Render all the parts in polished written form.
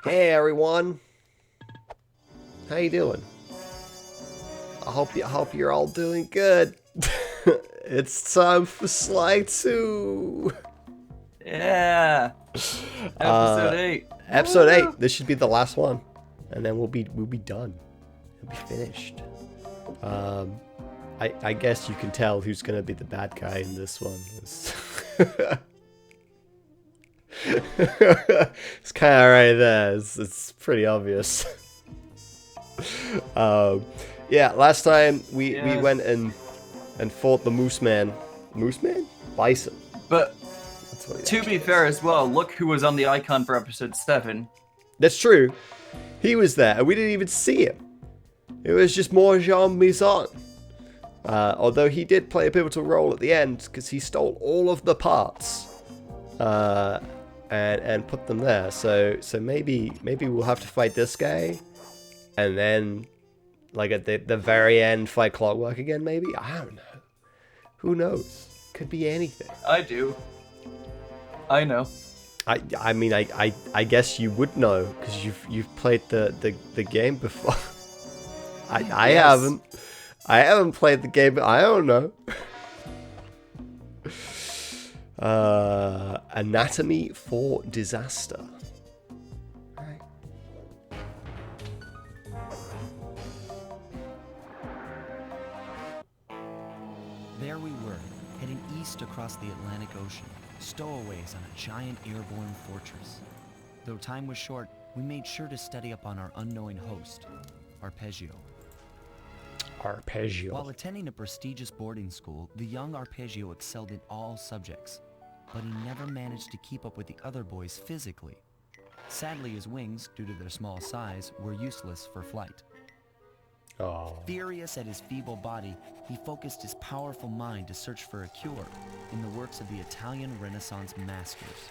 Hey everyone, how you doing? I hope you're all doing good. It's time for Sly 2. Yeah. Uh, Episode 8. episode Woo! 8. This should be the last one, and then we'll be done. We'll be finished. I guess you can tell who's gonna be the bad guy in this one. It's kind of right there. It's pretty obvious. Yeah, last time we went and fought the Moose Man. Moose Man? Bison. But That's what he to actually be is. fair as well, look who was on the icon for episode 7. That's true. He was there, and we didn't even see him. It was just more Jean Mizon. Although he did play a pivotal role at the end, because he stole all of the parts and put them there. So maybe we'll have to fight this guy, and then like at the very end fight Clockwork again. Maybe, I don't know. Who knows? Could be anything. I do. I know. I mean I guess you would know because you've played the game before. I Yes. I haven't played the game. I don't know. Anatomy for Disaster. Right. There we were, heading east across the Atlantic Ocean, stowaways on a giant airborne fortress. Though time was short, we made sure to study up on our unknowing host, Arpeggio. Arpeggio. While attending a prestigious boarding school, the young Arpeggio excelled in all subjects, but he never managed to keep up with the other boys physically. Sadly, his wings, due to their small size, were useless for flight. Oh. Furious at his feeble body, he focused his powerful mind to search for a cure in the works of the Italian Renaissance masters.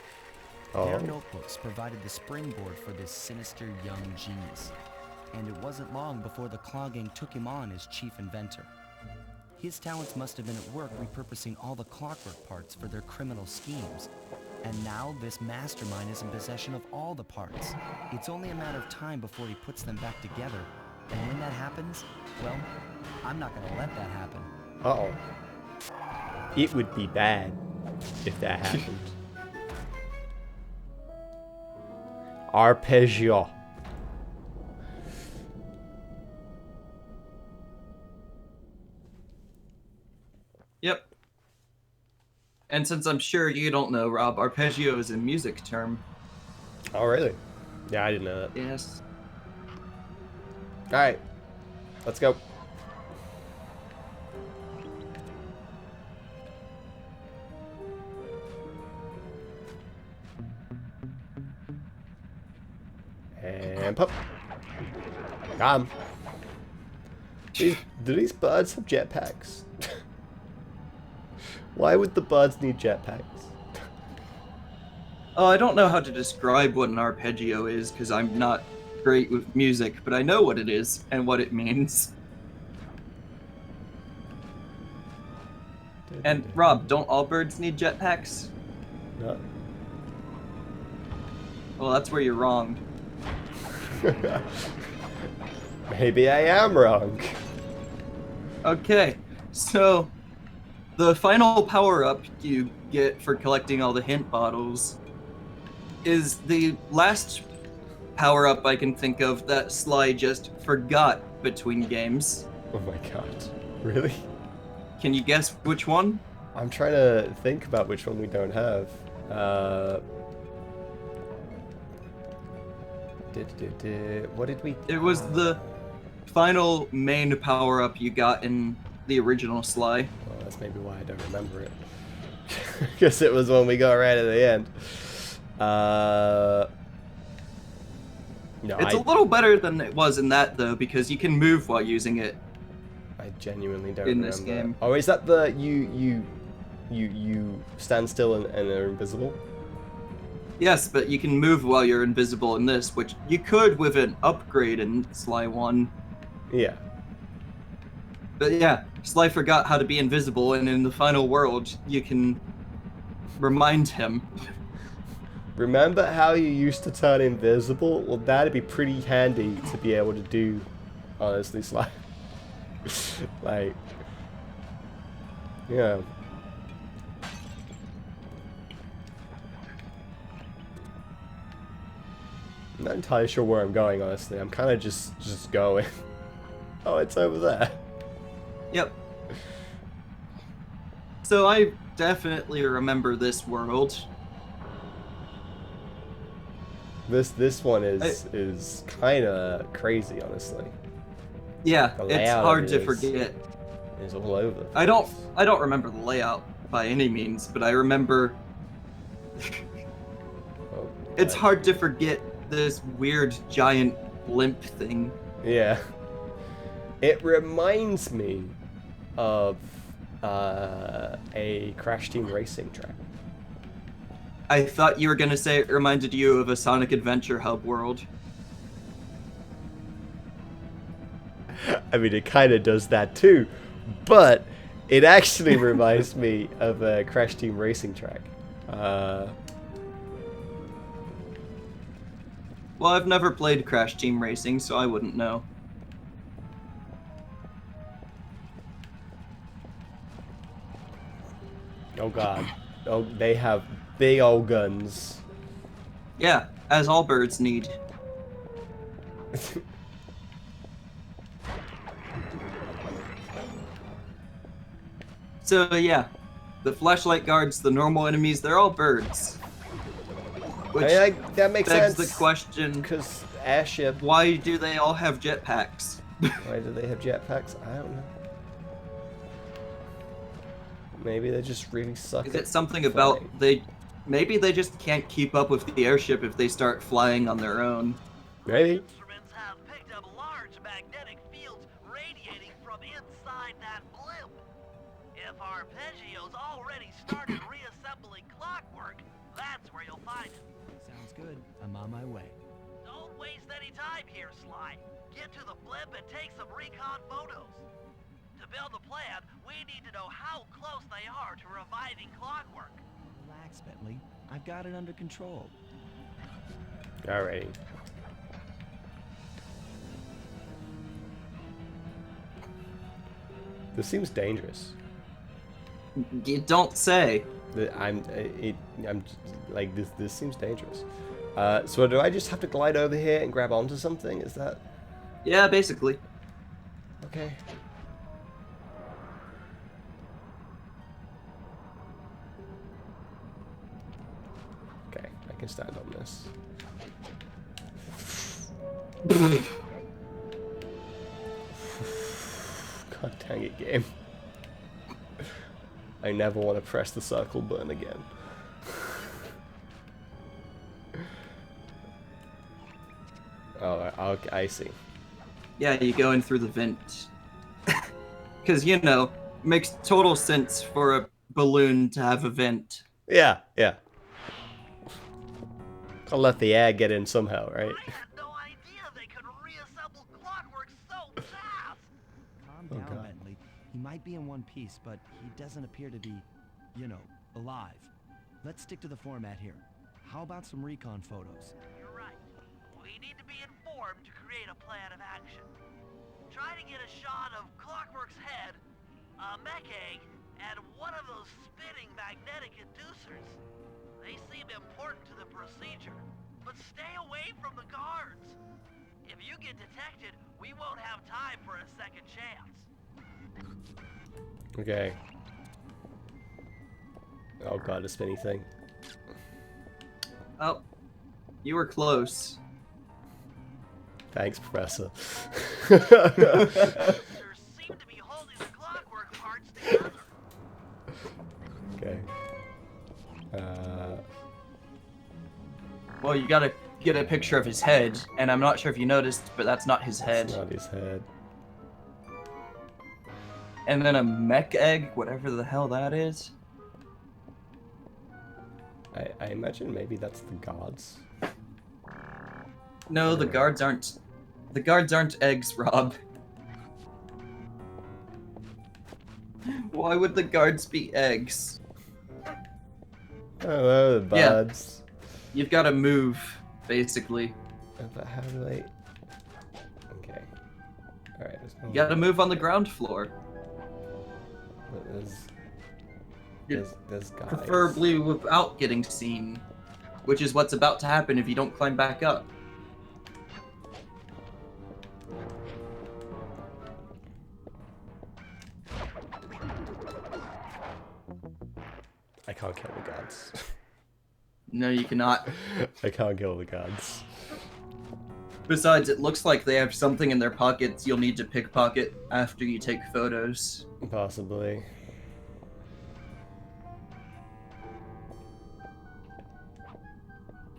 Their notebooks provided the springboard for this sinister young genius, and it wasn't long before the Claw Gang took him on as chief inventor. His talents must have been at work repurposing all the clockwork parts for their criminal schemes, and now this mastermind is in possession of all the parts. It's only a matter of time before he puts them back together. And when that happens, well, I'm not gonna let that happen. Uh-oh. It would be bad if that happened. Arpeggio. Yep. And since I'm sure you don't know, Rob, arpeggio is a music term. Oh, really? Yeah, I didn't know that. Yes. Alright. Let's go. And pop. Got him. Do these birds have jetpacks? Why would the birds need jetpacks? Oh, I don't know how to describe what an arpeggio is because I'm not great with music, but I know what it is and what it means. And Rob, don't all birds need jetpacks? No. Well, that's where you're wrong. Maybe I am wrong. Okay, so the final power-up you get for collecting all the hint bottles is the last power-up I can think of that Sly just forgot between games. Oh my god. Really? Can you guess which one? I'm trying to think about which one we don't have. What did we... It was the final main power-up you got in the original Sly. Well, that's maybe why I don't remember it. Because it was one we got right at the end. No, It's a little better than it was in that, though, because you can move while using it. I genuinely don't in remember. this game. Oh, is that the you stand still and are invisible? Yes, but you can move while you're invisible in this, which you could with an upgrade in Sly 1. Yeah. But yeah, Sly forgot how to be invisible, and in the final world, you can remind him. Remember how you used to turn invisible? Well, that'd be pretty handy to be able to do, honestly, Sly. Like, yeah. I'm not entirely sure where I'm going, honestly. I'm kind of just going. Oh, it's over there. Yep. So I definitely remember this world. This one is kind of crazy, honestly. Yeah, The it's layout hard of to it forget. is all over the place. I don't remember the layout by any means, but I remember Oh, it's like, hard to forget this weird giant blimp thing. yeah. It reminds me of a Crash Team Racing track. I thought you were gonna say it reminded you of a Sonic Adventure Hub world. I mean, it kind of does that too, but it actually reminds me of a Crash Team Racing track. Well, I've never played Crash Team Racing, so I wouldn't know. Oh god. Oh, they have big old guns. Yeah, as all birds need. So yeah, the flashlight guards, the normal enemies, they're all birds. Which That makes begs sense. the question, Because airship. why do they all have jetpacks? Why do they have jetpacks? I don't know. Maybe they just really suck. Is at it something flying. about maybe they just can't keep up with the airship if they start flying on their own. Maybe. Instruments have picked up large magnetic fields radiating from inside that blimp. If Arpeggio's already started reassembling clockwork, that's where you'll find him. Sounds good. I'm on my way. Don't waste any time here, Sly. Get to the blimp and take some recon photos. To build a plan, we need to know how close they are to reviving clockwork. Relax, Bentley. I've got it under control. Alrighty. This seems dangerous. You don't say. I'm like this. This seems dangerous. So do I just have to glide over here and grab onto something? Is that Yeah, basically. okay? Okay, I can stand on this. God dang it, game. I never want to press the circle button again. Oh, okay, I see. Yeah, you go in through the vent. Because, you know, makes total sense for a balloon to have a vent. Yeah, yeah. Gotta let the air get in somehow, right? I had no idea they could reassemble clockwork so fast. Calm Oh, down, God. Bentley. He might be in one piece, but he doesn't appear to be, you know, alive. Let's stick to the format here. How about some recon photos? You're right. We need to be informed to create a plan of action. Try to get a shot of Clockwork's head, a mech egg, and one of those spinning magnetic inducers. They seem important to the procedure, but stay away from the guards. If you get detected, we won't have time for a second chance. Okay. Oh god, a spinny thing. Oh, you were close. Thanks, Professor. Inducers seem to be holding the clockwork parts together. Okay. Well, you gotta get a picture of his head, and I'm not sure if you noticed, but that's not his head. It's not his head. And then a mech egg, whatever the hell that is. I imagine maybe that's the gods. No, the guards aren't. The guards aren't eggs, Rob. Why would the guards be eggs? Hello, the Yeah. buds. You've got to move, basically. But how do I... Okay. Alright, there's no... You got to move on the ground floor. But there's guys. Preferably without getting seen, which is what's about to happen if you don't climb back up. I can't kill the guards. No, you cannot. I can't kill the guards. Besides, it looks like they have something in their pockets you'll need to pickpocket after you take photos. Possibly.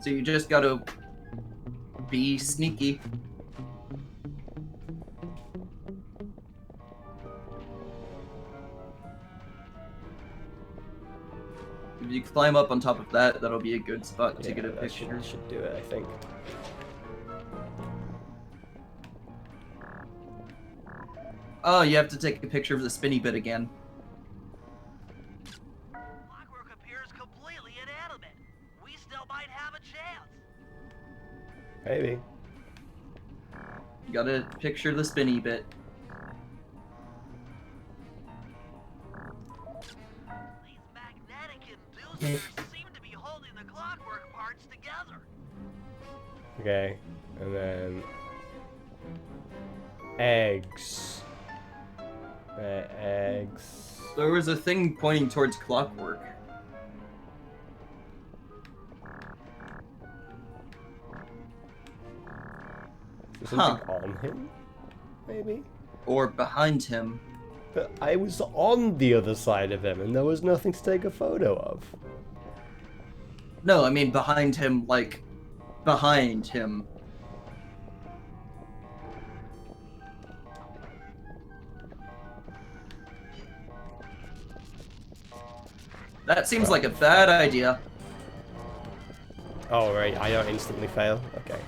So you just gotta be sneaky. If you climb up on top of that, that'll be a good spot to get a picture. That should do it, I think. Oh, you have to take a picture of the spinny bit again. Clockwork appears completely inanimate. We still might have a chance. Maybe. You gotta picture the spinny bit. These magnetic inducers seem to be holding the clockwork parts together. Okay. And then... eggs. Eggs. There was a thing pointing towards clockwork. Is there something on him? Maybe? Or behind him. But I was on the other side of him and there was nothing to take a photo of. No, I mean behind him, like, behind him. That seems like a bad idea. Oh, right. I don't instantly fail? Okay.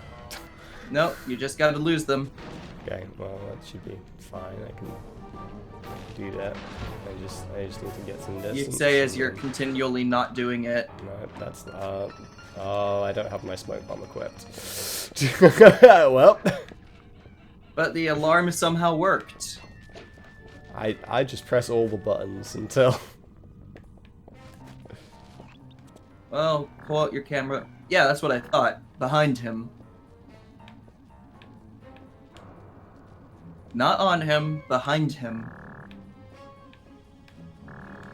Nope, you just gotta lose them. Okay, well, that should be fine. I can do that. I just need to get some distance. You'd say as you're continually not doing it. No, that's not... Oh, I don't have my smoke bomb equipped. Well... But the alarm somehow worked. I just press all the buttons until... Well, pull out your camera. Yeah, that's what I thought. Behind him. Not on him, behind him.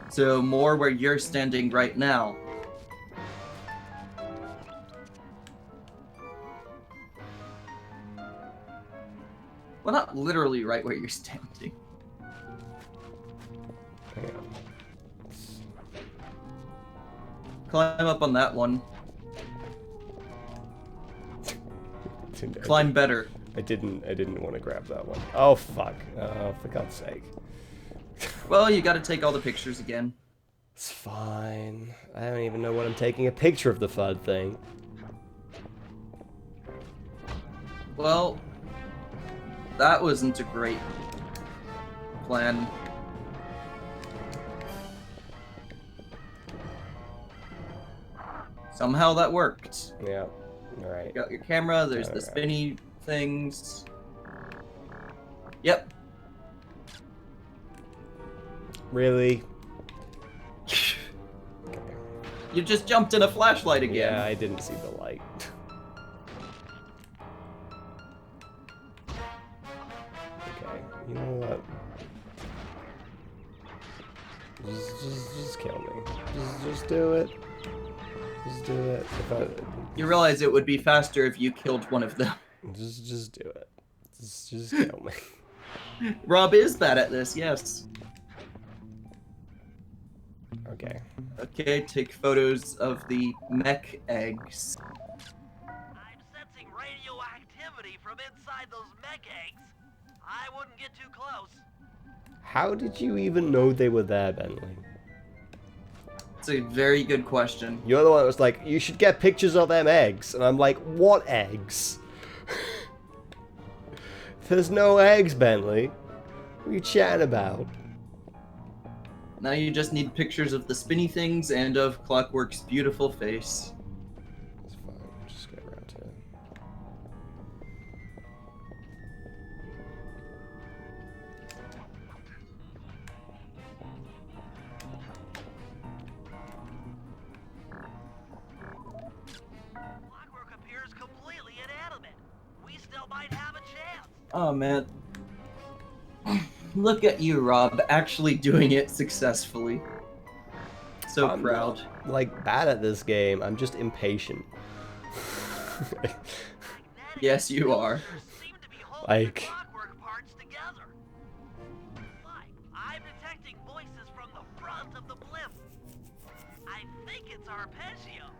So more where you're standing right now. Well, not literally right where you're standing. Hang on. Climb up on that one. Didn't- Climb better. I didn't want to grab that one. Oh, fuck. Oh, for God's sake. Well, you gotta take all the pictures again. It's fine. I don't even know what I'm taking a picture of the FUD thing. Well, that wasn't a great plan. Somehow that worked. Yeah. Alright. You got your camera, there's the Alright. spinny things. Yep. Really? You just jumped in a flashlight again. Yeah, I didn't see the light. Okay, you know what? Just kill me. Just do it. Just do it. If I, You realize it would be faster if you killed one of them. just do it. Just kill me. Rob is bad at this, yes. Okay. Okay, take photos of the mech eggs. I'm sensing radioactivity from inside those mech eggs. I wouldn't get too close. How did you even know they were there, Bentley? It's a very good question. You're the one that was like, you should get pictures of them eggs. And I'm like, what eggs? There's no eggs, Bentley. What are you chatting about? Now you just need pictures of the spinny things and of Clockwork's beautiful face. It's Neela might have a chance. Oh man. Look at you, Rob, actually doing it successfully. So I'm proud. not, like, bad at this game. I'm just impatient. Magnetic Yes, you are. inducers seem to be holding Like- the clockwork parts together. Like, I'm detecting voices from the front of the blimp. I think it's Arpeggio.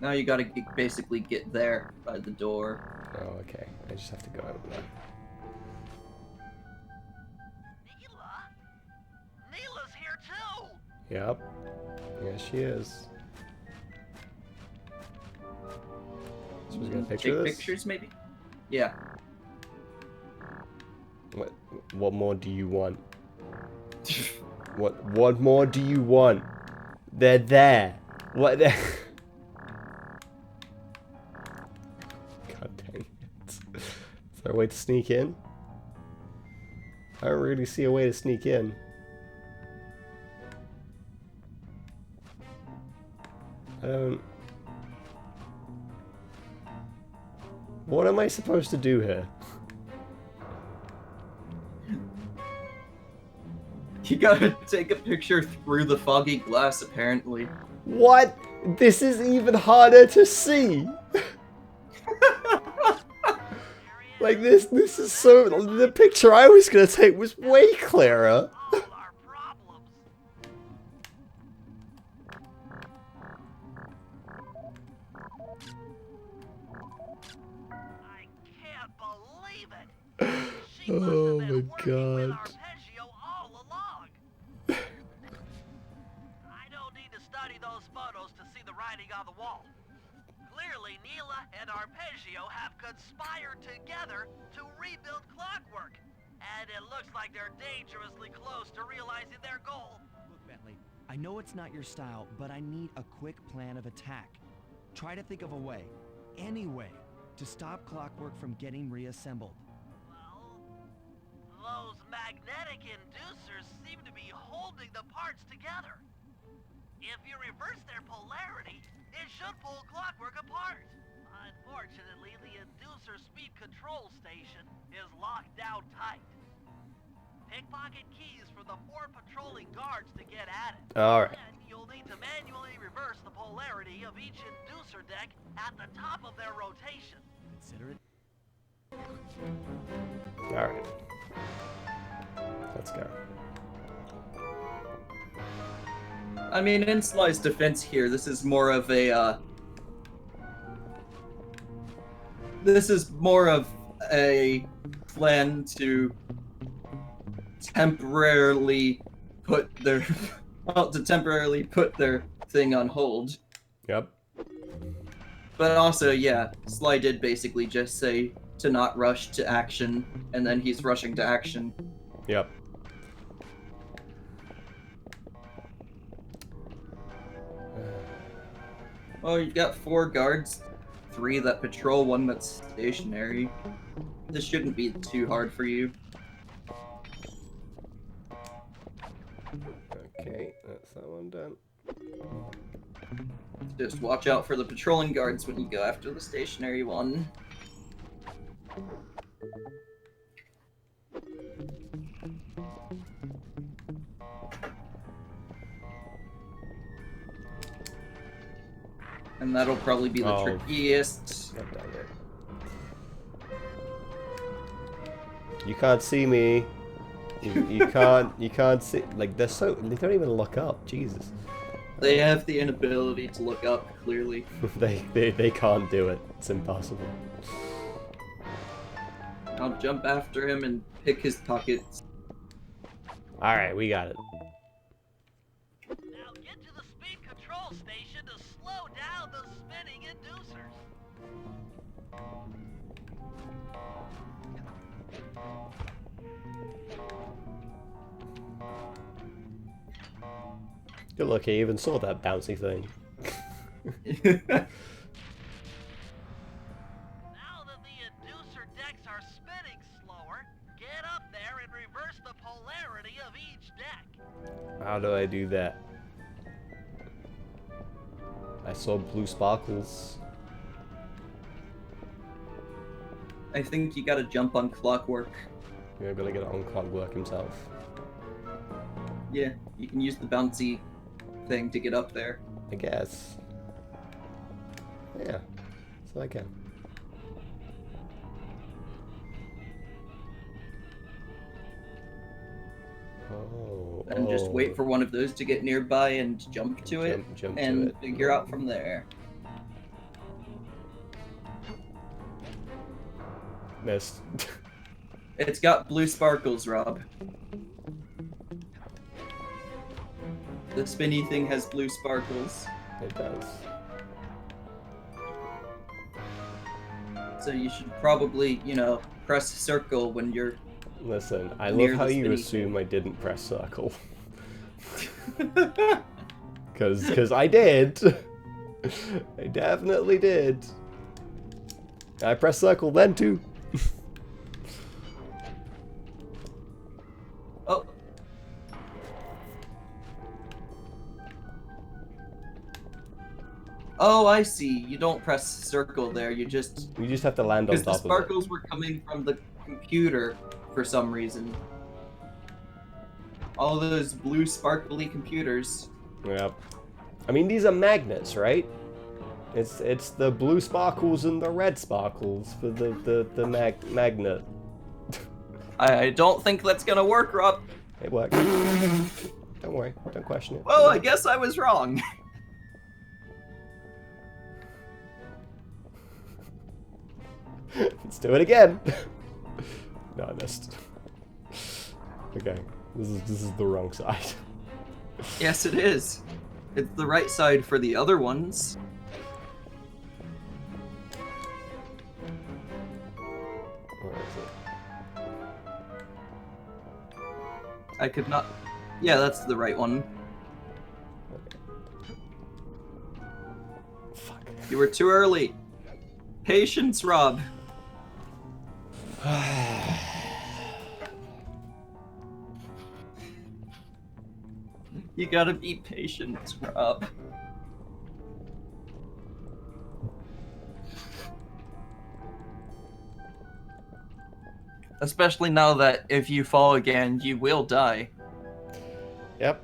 Now you gotta basically get there by the door. Oh, okay. I just have to go over there. Neela? Neela's here too! Yep. Yeah, she is. So we're gonna picture Take this? pictures, maybe? Yeah. What more do you want? What more do you want? They're there. What the God dang it. Is there a way to sneak in? I don't really see a way to sneak in. I don't... What am I supposed to do here? You gotta take a picture through the foggy glass, apparently. What? This is even harder to see! Like this is so... The picture I was gonna take was way clearer! All our problems. I can't believe it. She must Oh have my been working with God. Arpeggio all along. I don't need to study those photos to see the writing on the wall. Clearly, Neela and Arpeggio have conspired together to rebuild Clockwork. And it looks like they're dangerously close to realizing their goal. Look, Bentley, I know it's not your style, but I need a quick plan of attack. Try to think of a way, any way, to stop Clockwork from getting reassembled. Well, those magnetic inducers seem to be holding the parts together. If you reverse their polarity, it should pull Clockwork apart. Unfortunately, the inducer speed control station is locked down tight. Pickpocket keys for the 4 patrolling guards to get at it. Alright. Then you'll need to manually reverse the polarity of each inducer deck at the top of their rotation. Consider it. Alright. Let's go. I mean, in Sly's defense here, this is more of a, this is more of a plan to temporarily put their, well, to temporarily put their thing on hold. Yep. But also, yeah, Sly did basically just say to not rush to action, and then he's rushing to action. Yep. Oh, you've got 4 guards, 3 that patrol, 1 that's stationary. This shouldn't be too hard for you. Okay, that's that one done. Just watch out for the patrolling guards when you go after the stationary one. And that'll probably be the Oh. trickiest. God dang it. You can't see me. You can't see. Like they're so. They don't even look up. Jesus. They have the inability to look up, clearly. they can't do it. It's impossible. I'll jump after him and pick his pockets. All right, we got it. Now get to the speed control station to slow down the spinning inducers. Good luck. I even saw that bouncy thing. Now that the inducer decks are spinning slower, get up there and reverse the polarity of each deck. How do I do that? I saw blue sparkles. I think you gotta jump on Clockwork. You're gonna get it on Clockwork himself. Yeah, you can use the bouncy thing to get up there. I guess. Yeah, so I can. Oh. And just wait for one of those to get nearby and jump to it, jump and to it. figure out from there. Missed. It's got blue sparkles, Rob. The spinny thing has blue sparkles. It does. So you should probably, you know, press circle when you're... Listen, I Near love how the you spinny assume thing. I didn't press circle. Cause I did. I definitely did. I pressed circle then too. Oh. Oh, I see. You don't press circle there. You just... You just have to land on Because the top of it. sparkles were coming from the computer for some reason. All those blue sparkly computers. Yep. I mean, these are magnets, right? It's the blue sparkles and the red sparkles for the magnet. I don't think that's gonna work, Rob. It worked. Don't worry. Don't question it. Well, I guess I was wrong. Let's do it again. No, I missed. Okay, this is the wrong side. Yes, it is. It's the right side for the other ones. Where is it? I could not... Yeah, that's the right one. Fuck. You were too early. Patience, Rob. You gotta be patient, Rob. Especially now that if you fall again, you will die. Yep.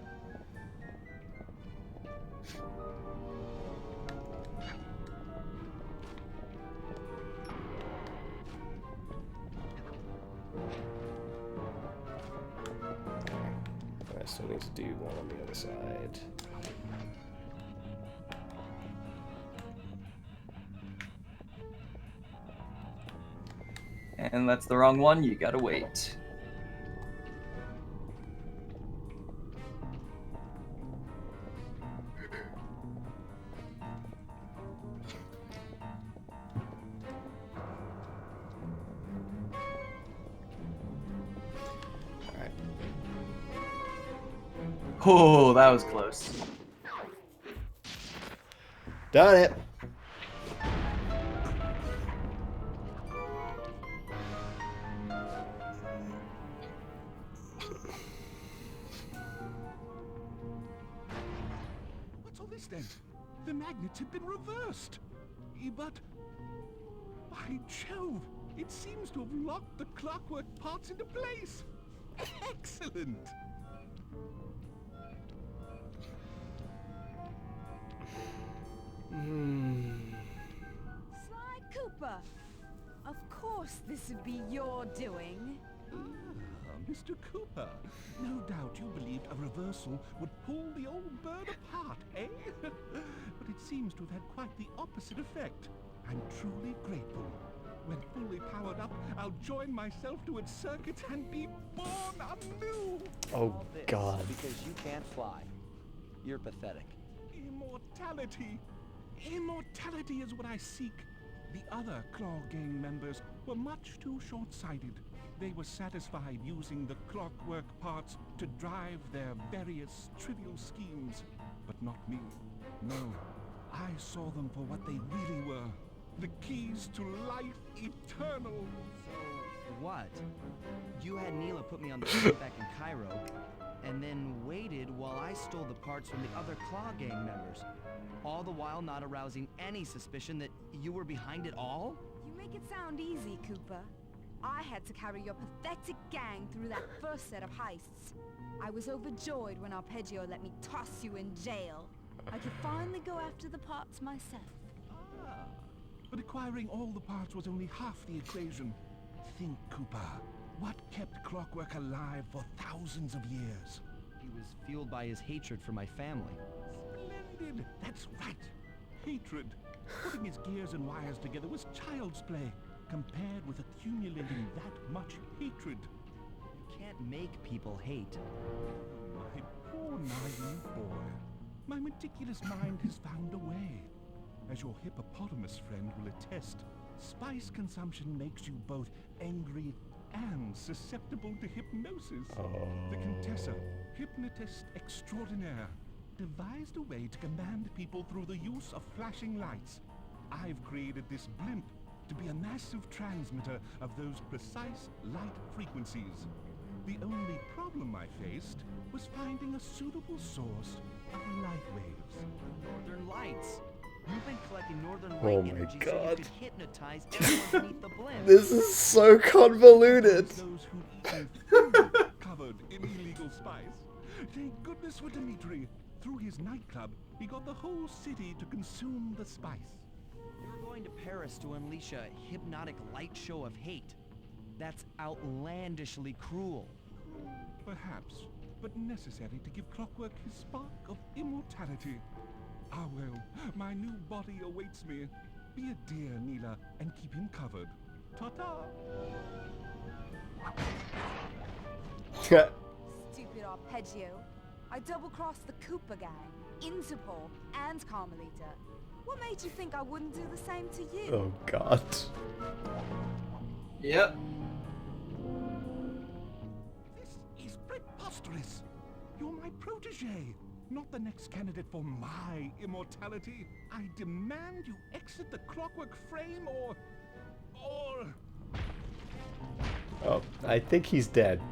I still need to do one on the other side. And that's the wrong one, you gotta wait. Alright. Oh, that was close. Done it! What's all this then? The magnets have been reversed. But... by Jove! It seems to have locked the clockwork parts into place! Excellent! Sly Cooper! Of course this would be your doing. Mr. Cooper, no doubt you believed a reversal would pull the old bird apart, eh? But it seems to have had quite the opposite effect. I'm truly grateful. When fully powered up, I'll join myself to its circuit and be born anew! Oh god. Because you can't fly. You're pathetic. Immortality! Immortality is what I seek. The other Claw Gang members were much too short-sighted. They were satisfied using the clockwork parts to drive their various trivial schemes. But not me. No, I saw them for what they really were. The keys to life eternal. So, what? You had Neela put me on the ship back in Cairo, and then waited while I stole the parts from the other Claw Gang members. All the while not arousing any suspicion that you were behind it all? You make it sound easy, Cooper. I had to carry your pathetic gang through that first set of heists. I was overjoyed when Arpeggio let me toss you in jail. I could finally go after the parts myself. But acquiring all the parts was only half the equation. Think, Cooper. What kept Clockwork alive for thousands of years? He was fueled by his hatred for my family. Splendid! That's right. Hatred. Putting his gears and wires together was child's play, compared with accumulating that much hatred. You can't make people hate. My poor naive boy. My meticulous mind has found a way. As your hippopotamus friend will attest, spice consumption makes you both angry and susceptible to hypnosis. The Contessa, hypnotist extraordinaire, devised a way to command people through the use of flashing lights. I've created this blimp to be a massive transmitter of those precise light frequencies. The only problem I faced was finding a suitable source of light waves. Northern Lights. You've been collecting Northern Oh Light my energy so God. you could hypnotize everyone beneath the blimp. This is so convoluted. Those who'd eaten food covered in illegal spice. Thank goodness for Dimitri. Through his nightclub, he got the whole city to consume the spice. You're going to Paris to unleash a hypnotic light show of hate. That's outlandishly cruel. Perhaps, but necessary to give Clockwork his spark of immortality. Ah well, my new body awaits me. Be a dear, Neela, and keep him covered. Ta-ta! Stupid Arpeggio. I double-crossed the Cooper gang, Interpol, and Carmelita. What made you think I wouldn't do the same to you? Oh God. Yep. This is preposterous. You're my protege, not the next candidate for my immortality. I demand you exit the Clockwork frame or... Oh, I think he's dead.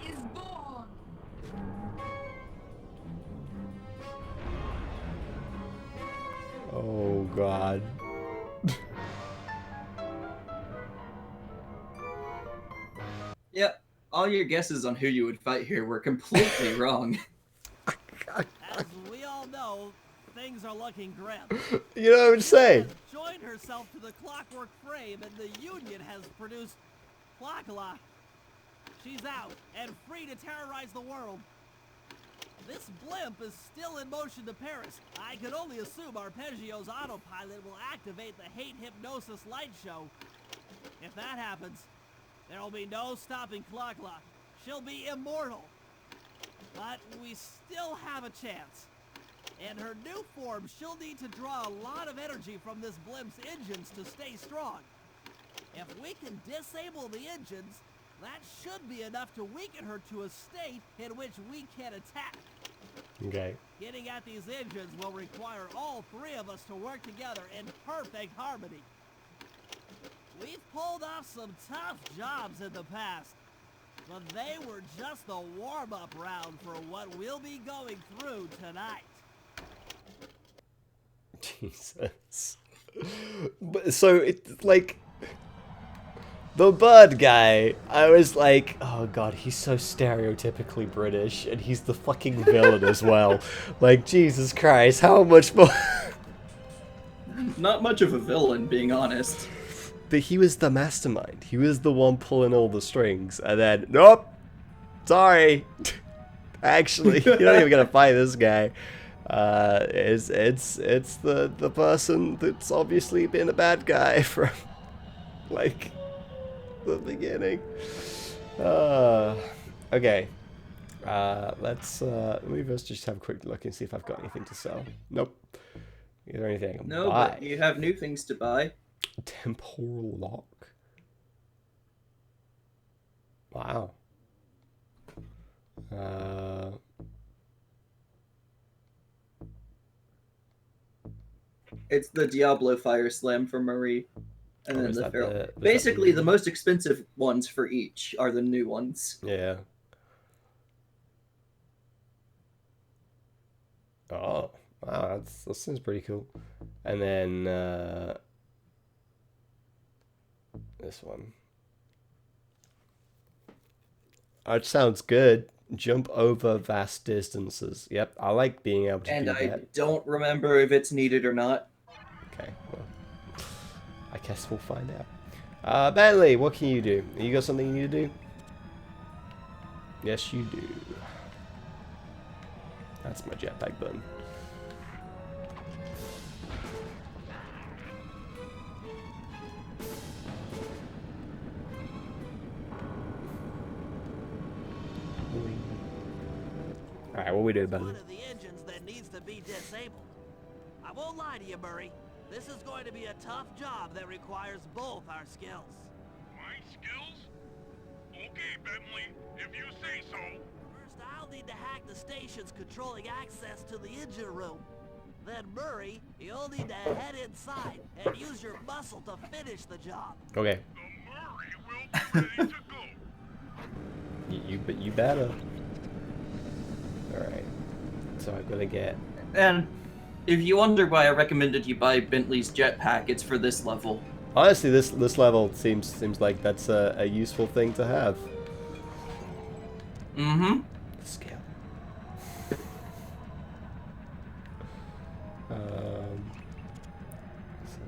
Is born! Oh God. Yep. All your guesses on who you would fight here were completely wrong. As we all know, things are looking grim. You know what I'm saying? Has joined herself to the Clockwork frame, and the Union has produced Clockla. She's out and free to terrorize the world. This blimp is still in motion to Paris. I can only assume Arpeggio's autopilot will activate the hate hypnosis light show. If that happens, there will be no stopping Clockla. She'll be immortal. But we still have a chance. In her new form, she'll need to draw a lot of energy from this blimp's engines to stay strong. If we can disable the engines, that should be enough to weaken her to a state in which we can attack. Okay. Getting at these engines will require all three of us to work together in perfect harmony. We've pulled off some tough jobs in the past, but they were just the warm-up round for what we'll be going through tonight. Jesus. But so it's like the bird guy. I was like, oh God, he's so stereotypically British, and he's the fucking villain as well. Like, Jesus Christ, how much more? Not much of a villain, being honest. But he was the mastermind. He was the one pulling all the strings, and then nope, sorry. Actually, you're not even gonna fight this guy. It's the person that's obviously been a bad guy from like the beginning. Okay. Let's let me just have a quick look and see if I've got anything to sell. Nope. Is there anything? No, Buy. but you have new things to buy. Temporal lock. Wow. It's the Diablo Fire Slam from Marie. And Or then is the that feral. was that Basically, the new most expensive ones for each are the new ones. one? Yeah. Oh, wow, that seems pretty cool. And then this one. Oh, it sounds good. Jump over vast distances. Yep, I like being able to And do I that. don't remember if it's needed or not. Okay, well, I guess we'll find out. Bentley, what can you do? You got something you need to do? Yes, you do. That's my jetpack button. Alright, what we do about One it? of the engines that needs to be disabled. I won't lie to you, Murray. This is going to be a tough job that requires both our skills. My skills? Okay, Bentley, if you say so. First, I'll need to hack the stations controlling access to the engine room. Then, Murray, you'll need to head inside and use your muscle to finish the job. Okay. The Murray will be ready to go. You better. Alright. So I'm gonna get... And if you wonder why I recommended you buy Bentley's jetpack, it's for this level. Honestly, this level seems like that's a useful thing to have. Mm-hmm. Scale. So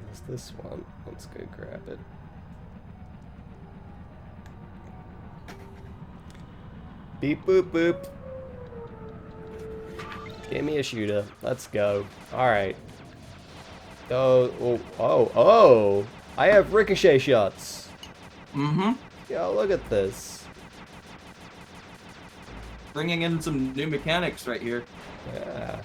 there's this one. Let's go grab it. Beep boop boop. Give me a shooter. Let's go. Alright. Oh. I have ricochet shots. Mm-hmm. Yo, look at this. Bringing in some new mechanics right here. Yeah.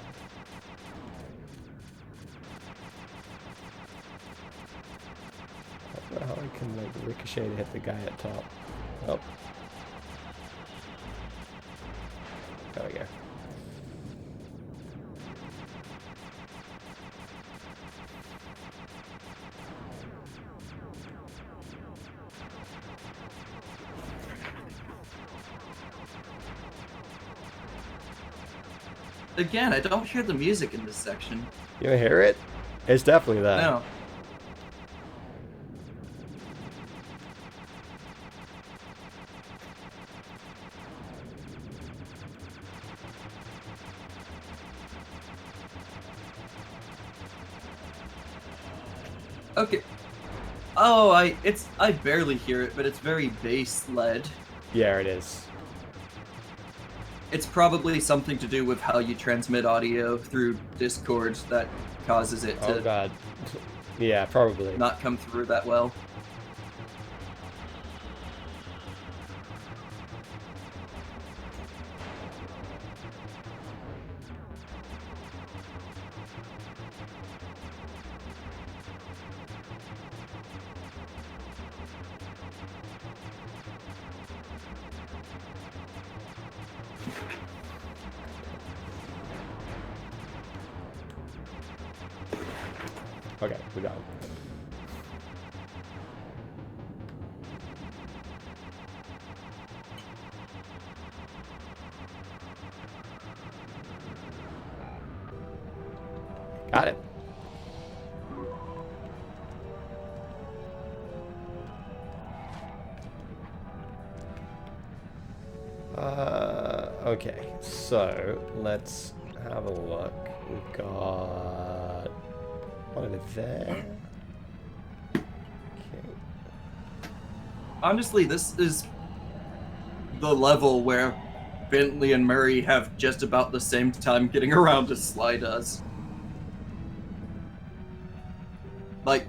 I don't know how I can like ricochet to hit the guy at top. Oh. There we go. Again, I don't hear the music in this section. You wanna hear it? It's definitely that. No. Okay. Oh, I barely hear it, but it's very bass led. Yeah, it is. It's probably something to do with how you transmit audio through Discord that causes it Oh to god. Yeah, probably. not come through that well. Okay, we got it. Got it. Okay, so let's have a look. We've got one over there. Okay. Honestly, this is the level where Bentley and Murray have just about the same time getting around as Sly does. Like,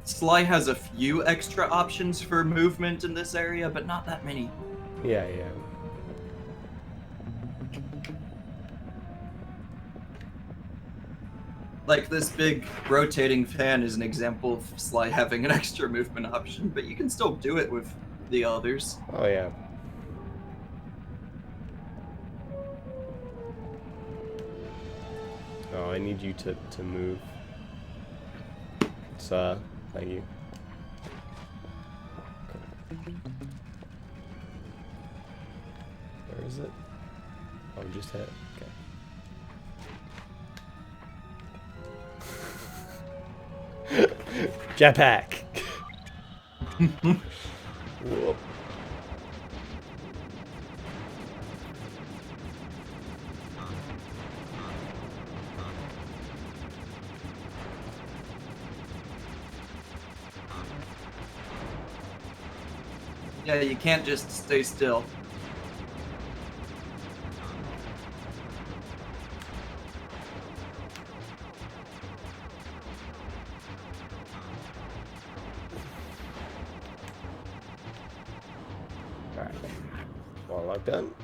Sly has a few extra options for movement in this area, but not that many. Yeah. Like, this big rotating fan is an example of Sly having an extra movement option, but you can still do it with the others. Oh yeah. Oh, I need you to move Sir, thank you. Where is it? Oh, just hit. Okay. Jetpack. Whoop. Yeah, you can't just stay still. Alright. Well, I'm done.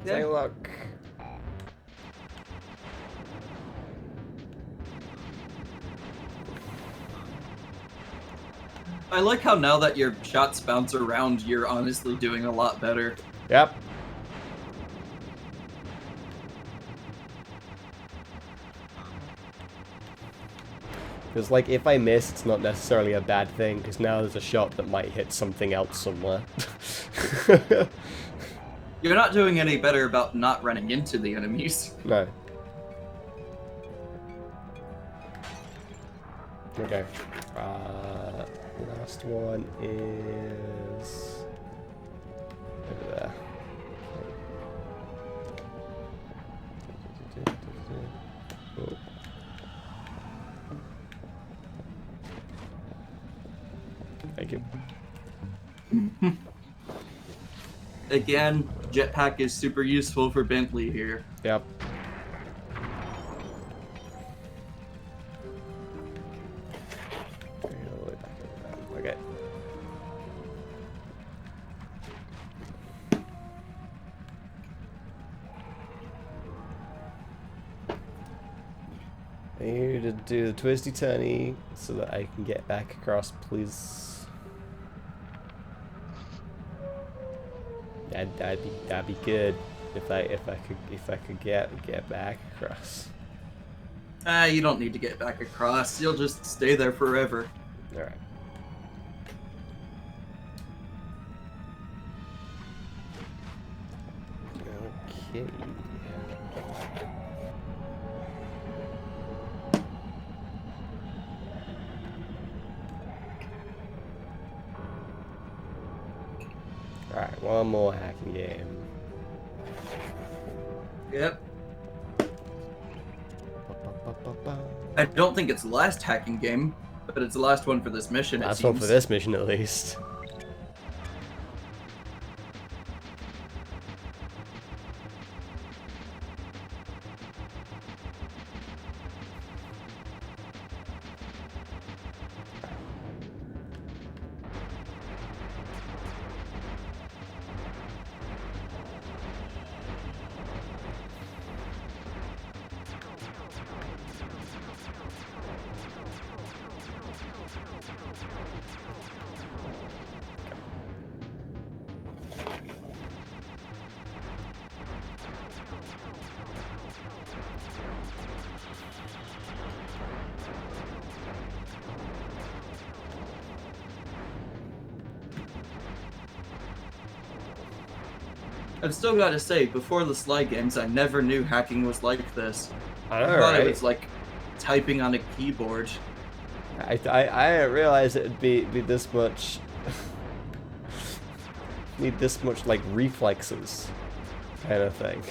Say Okay. look. I like how now that your shots bounce around, you're honestly doing a lot better. Yep. Because, like, if I miss, it's not necessarily a bad thing, because now there's a shot that might hit something else somewhere. You're not doing any better about not running into the enemies. No. Okay. Last one is over there. Oh. Thank you. Again, jetpack is super useful for Bentley here. Yep. Okay. I need you to do the twisty turny so that I can get back across, please. That'd be good if I could get back across. You don't need to get back across. You'll just stay there forever. All right. Okay. Alright, one more hacking game. Yep. I don't think it's the last hacking game, but it's the last one for this mission. Last it one seems. for this mission, at least. I've still got to say, before the Sly games, I never knew hacking was like this. I know, I thought right? it was like typing on a keyboard. I didn't realize it'd be this much. Need this much like reflexes, kind of thing.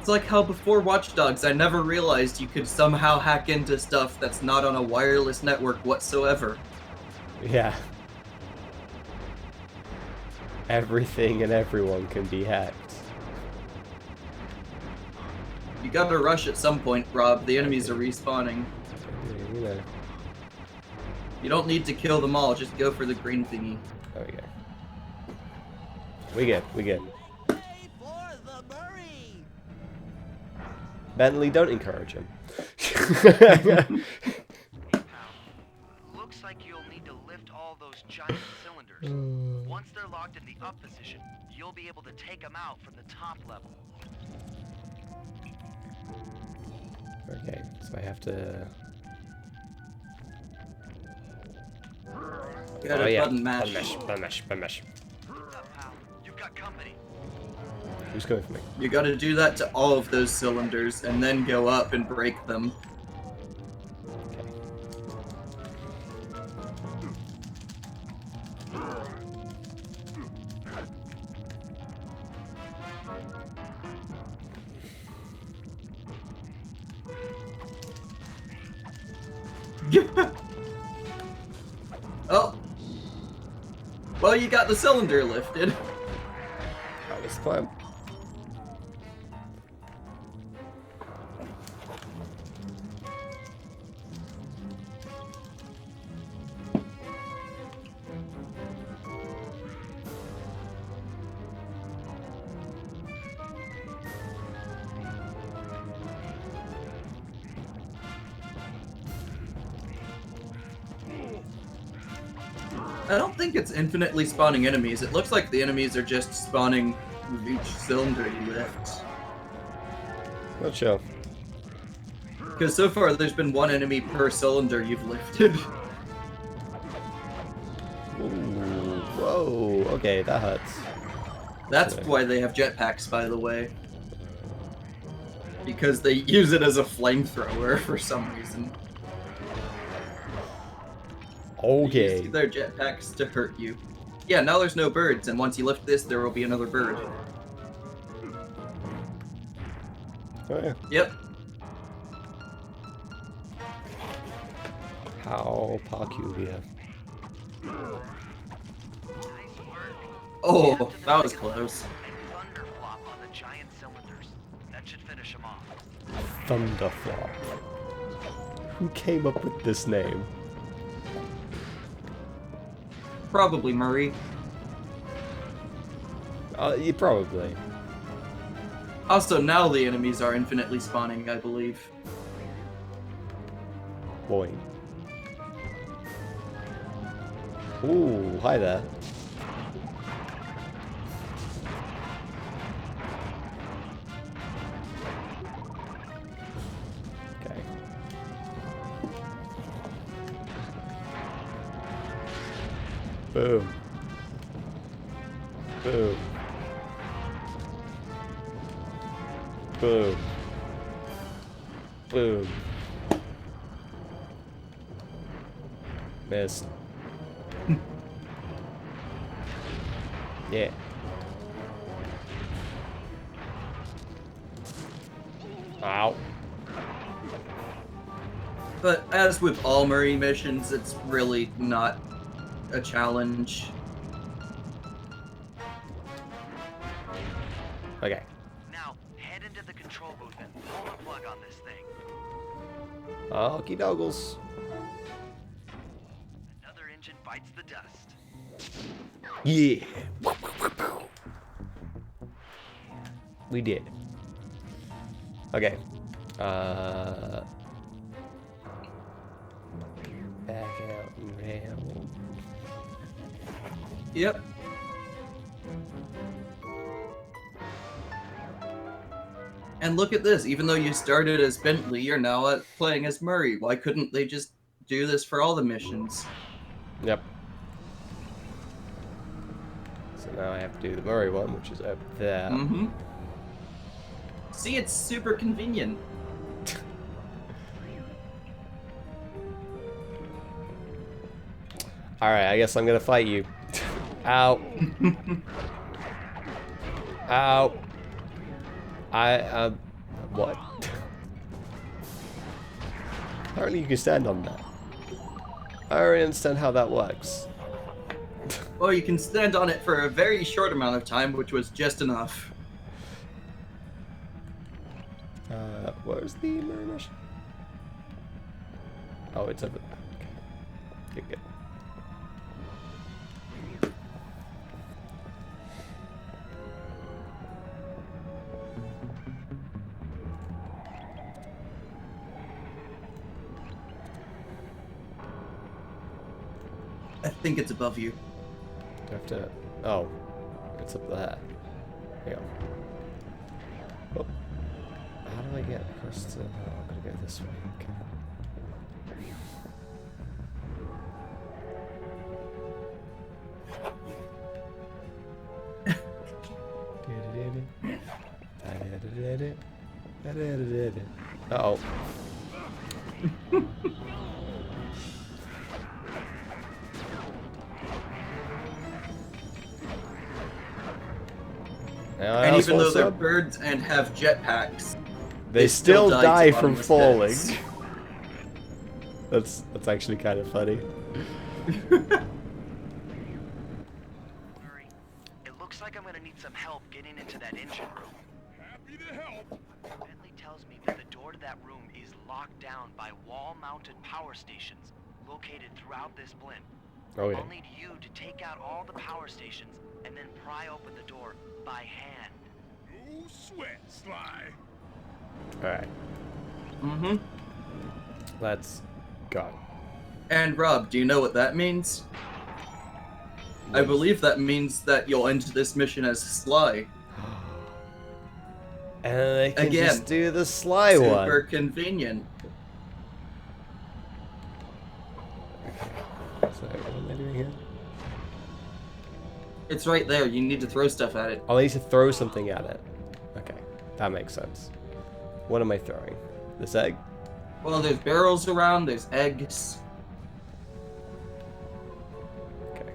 It's like how before Watch Dogs, I never realized you could somehow hack into stuff that's not on a wireless network whatsoever. Yeah. Everything and everyone can be hacked. You gotta rush at some point, Rob. The enemies are respawning. You know. You don't need to kill them all, just go for the green thingy. There we go. We good, we good. Pay for the Murray! Bentley, don't encourage him. Looks like you'll need to lift all those giant cylinders. Once they're locked in the up position, you'll be able to take them out from the top level. Okay, so I have to... Got a button mash. Button mash. What's up, pal? You've got company. Who's coming for me? You gotta do that to all of those cylinders, and then go up and break them. Oh. Well, you got the cylinder lifted. That was fun. I don't think it's infinitely spawning enemies. It looks like the enemies are just spawning with each cylinder you lift. Not sure. Because so far there's been one enemy per cylinder you've lifted. Ooh, whoa, okay, that hurts. That's Okay. why they have jetpacks, by the way. Because they use it as a flamethrower for some reason. They Okay. use their jetpacks to hurt you. Yeah, now there's no birds, and once you lift this, there will be another bird. Oh yeah. Yep. How peculiar. Oh, that was close. Thunderflop on the giant cylinders. That should finish them off. Thunderflop. Who came up with this name? Probably Murray. You probably. Also, now the enemies are infinitely spawning, I believe. Boy. Ooh, hi there. Okay. Boom. Boom. Boom. Boom. Missed. Yeah. Ow. But as with all Murray missions, it's really not a challenge. Okay. Now, head into the control booth and pull the plug on this thing. Okie doggles. Another engine bites the dust. Yeah. We did. Okay. Back out and round. Yep. And look at this, even though you started as Bentley, you're now playing as Murray. Why couldn't they just do this for all the missions? Yep. So now I have to do the Murray one, which is over there. Mm-hmm. See, it's super convenient. Alright, I guess I'm gonna fight you. Ow. Ow. What? Apparently you can stand on that. I already understand how that works. Well, you can stand on it for a very short amount of time, which was just enough. Where's the mirror mission? Oh, it's over there. Okay. Good. I think it's above you. Do I have to... Oh. It's up there. Hang on. Oh. How do I get across to... Oh, I'm gonna go this way. Okay. Uh-oh. And even though they're birds and have jetpacks, they still die to from bottomless falling. pits. That's actually kind of funny. Murray, it looks like I'm gonna need some help getting into that engine room. Happy to help. Bentley tells me that the door to that room is locked down by wall-mounted power stations located throughout this blimp. Okay. I'll need you to take out all the power stations and then pry open the door by hand. No sweat, Sly. Alright. Mm-hmm. Let's go. And Rob, do you know what that means? I believe that means that you'll end this mission as Sly. And then I can Again, just do the Sly one. Super convenient. So, what am I doing here? It's right there. You need to throw stuff at it. Oh, I need to throw something at it. Okay, that makes sense. What am I throwing? This egg? Well, there's barrels around. There's eggs. Okay,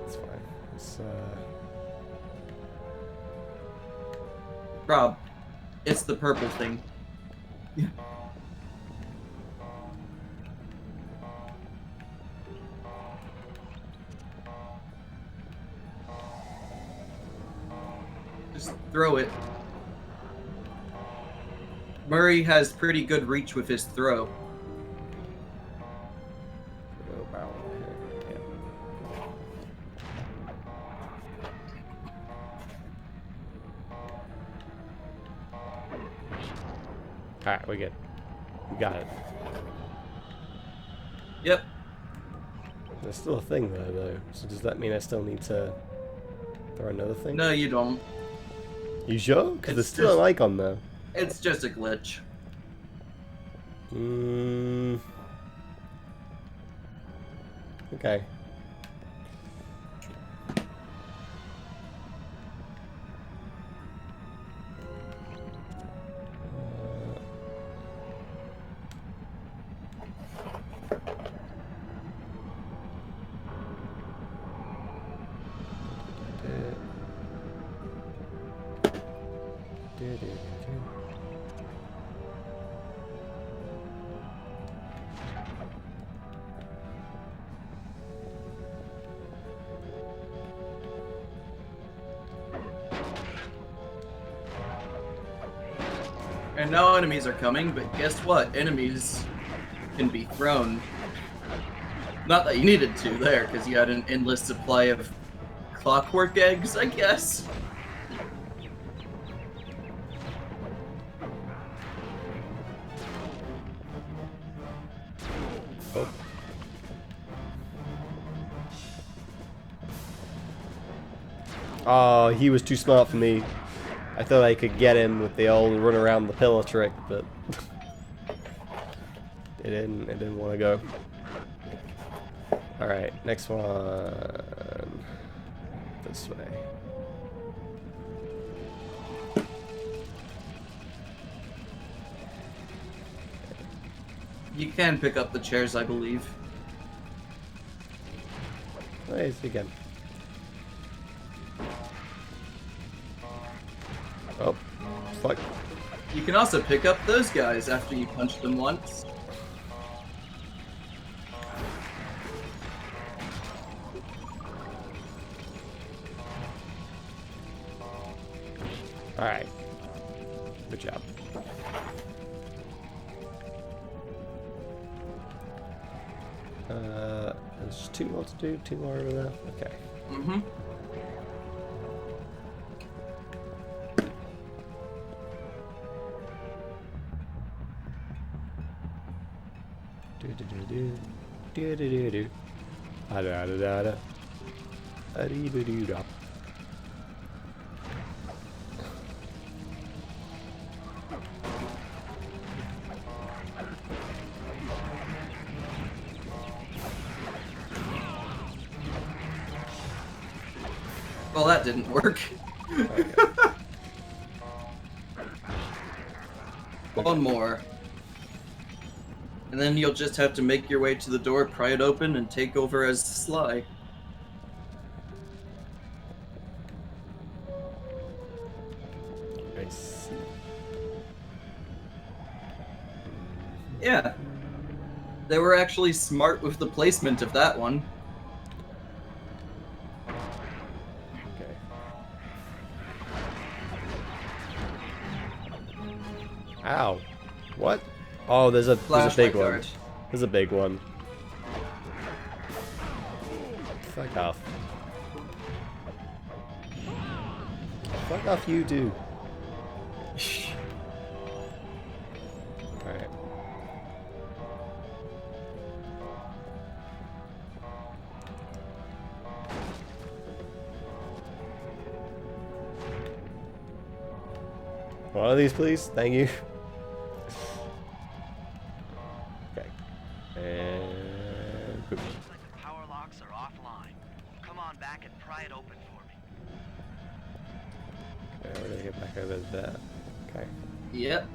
that's fine. It's, Rob, it's the purple thing. Just throw it. Murray has pretty good reach with his throw. little barrel here. Yeah. Alright, we're good. We got it. Yep. There's still a thing there, though. So does that mean I still need to throw another thing? No, you don't. You sure? Because there's It's still just- an icon there. It's just a glitch. Okay. And now enemies are coming, but guess what? Enemies can be thrown. Not that you needed to there, because you had an endless supply of clockwork eggs, I guess. Oh, he was too smart for me. I thought I could get him with the old run around the pillar trick, but it didn't want to go. Alright, next one. This way. You can pick up the chairs, I believe. Nice, again. Oh, fuck. You can also pick up those guys after you punch them once. Alright. Good job. There's 2 more to do, 2 more over there. Okay. Mm-hmm. Do. Da. Da. Well, that didn't work. Okay. One more. And then you'll just have to make your way to the door, pry it open, and take over as Sly. I see. Yeah. They were actually smart with the placement of that one. Okay. Ow. What? Oh, there's a big Flashlight one. guard. There's a big one. Fuck off. Fuck off, you do. Alright. One of these, please. Thank you. Okay. And... Looks like the power locks are offline. Come on back and pry it open for me. Okay, we're gonna get back over there. Okay. Yep.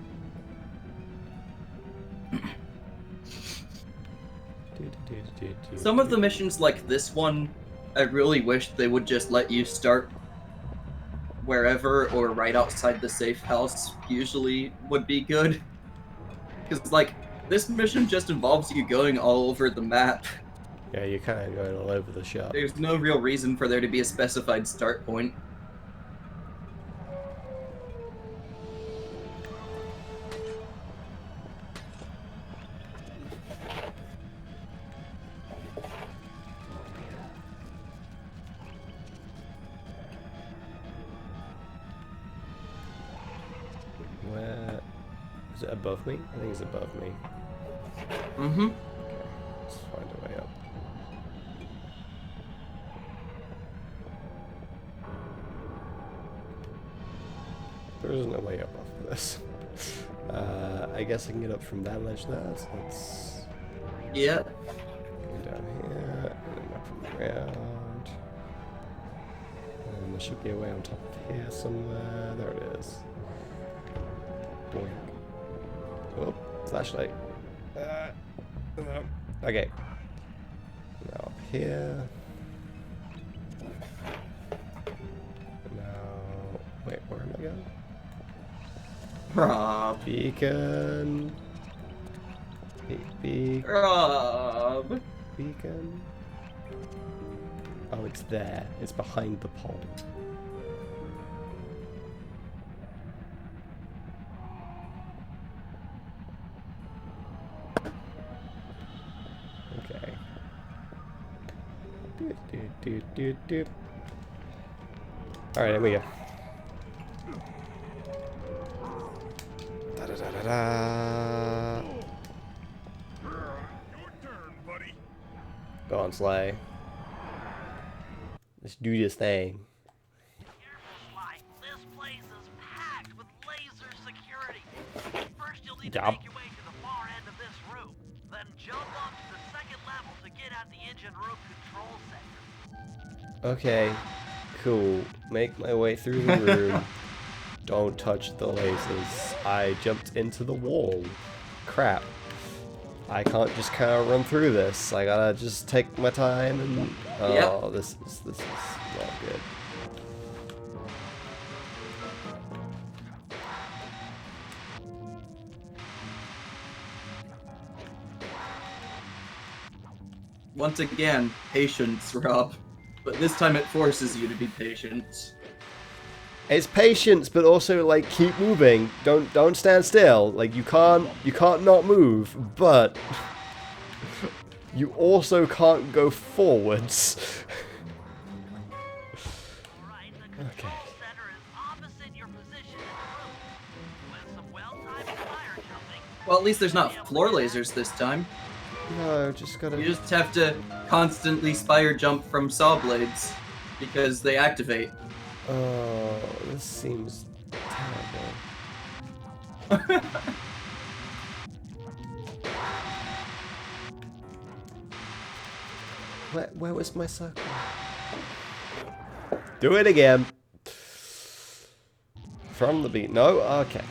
Some of the missions like this one, I really wish they would just let you start wherever or right outside the safe house usually would be good. Because, like, this mission just involves you going all over the map. Yeah, you're kind of going all over the shop. There's no real reason for there to be a specified start point. Where... Is it above me? I think it's above me. Mm-hmm. Okay, let's find a way up. There isn't a way up after this. I guess I can get up from that ledge there, so let's Yeah. go down here, and then up from the ground. And there should be a way on top of here somewhere. There it is. Boink. Oh, flashlight. Okay. Now up here. Now, wait, where am I going? Rob. Beacon. Rob. Beacon. Oh, it's there. It's behind the pod. Okay. Doop. Alright, here we go. Da-da-da-da-da. Go on, Sly. Let's do this thing. Careful, Sly. This place is packed with laser security. First, you'll need to Yup. make your way to the far end of this room. Then jump up to the second level to get at the engine room control center. Okay, cool. Make my way through the room. Don't touch the lasers. I jumped into the wall. Crap. I can't just kind of run through this. I gotta just take my time and... Oh, Yep. this is not good. Once again, patience, Rob. But this time it forces you to be patient. It's patience, but also like keep moving. Don't stand still. Like you can't not move, but you also can't go forwards. Alright, the control center is opposite your position in the room. With some well-timed fire jumping. Well, at least there's not floor lasers this time. No, just gotta. You just have to constantly spire jump from saw blades because they activate. Oh, this seems terrible. Where was my circle? Do it again. From the beat. No? Okay.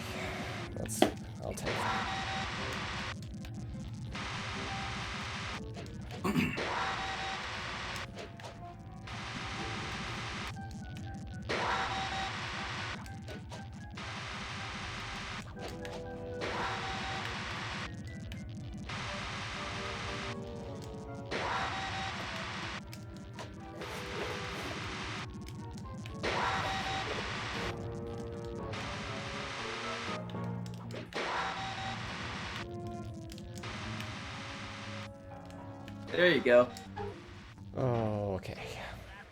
I'll take that. There you go. Oh, okay.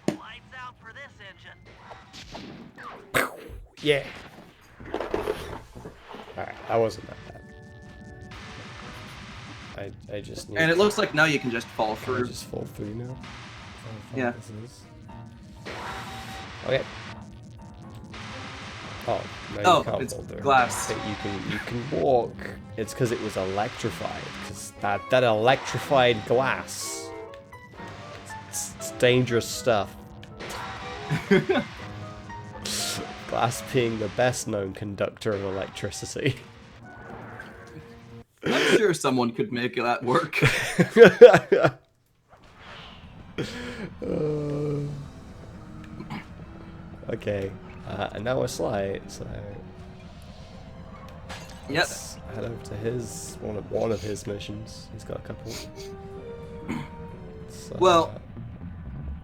Lights out for this engine. Yeah. Alright, that wasn't that bad. I just need And it looks like now you can just fall Can I through. just fall through now. Yeah. This is. Okay. Oh, no, Oh, you can't it's fall through. glass. But you can walk. It's because it was electrified. Because that electrified glass. It's dangerous stuff. Glass being the best known conductor of electricity. I'm sure someone could make that work. Okay, and now we're Sly, so Yep. let's head over to his one of his missions. He's got a couple. So, Well,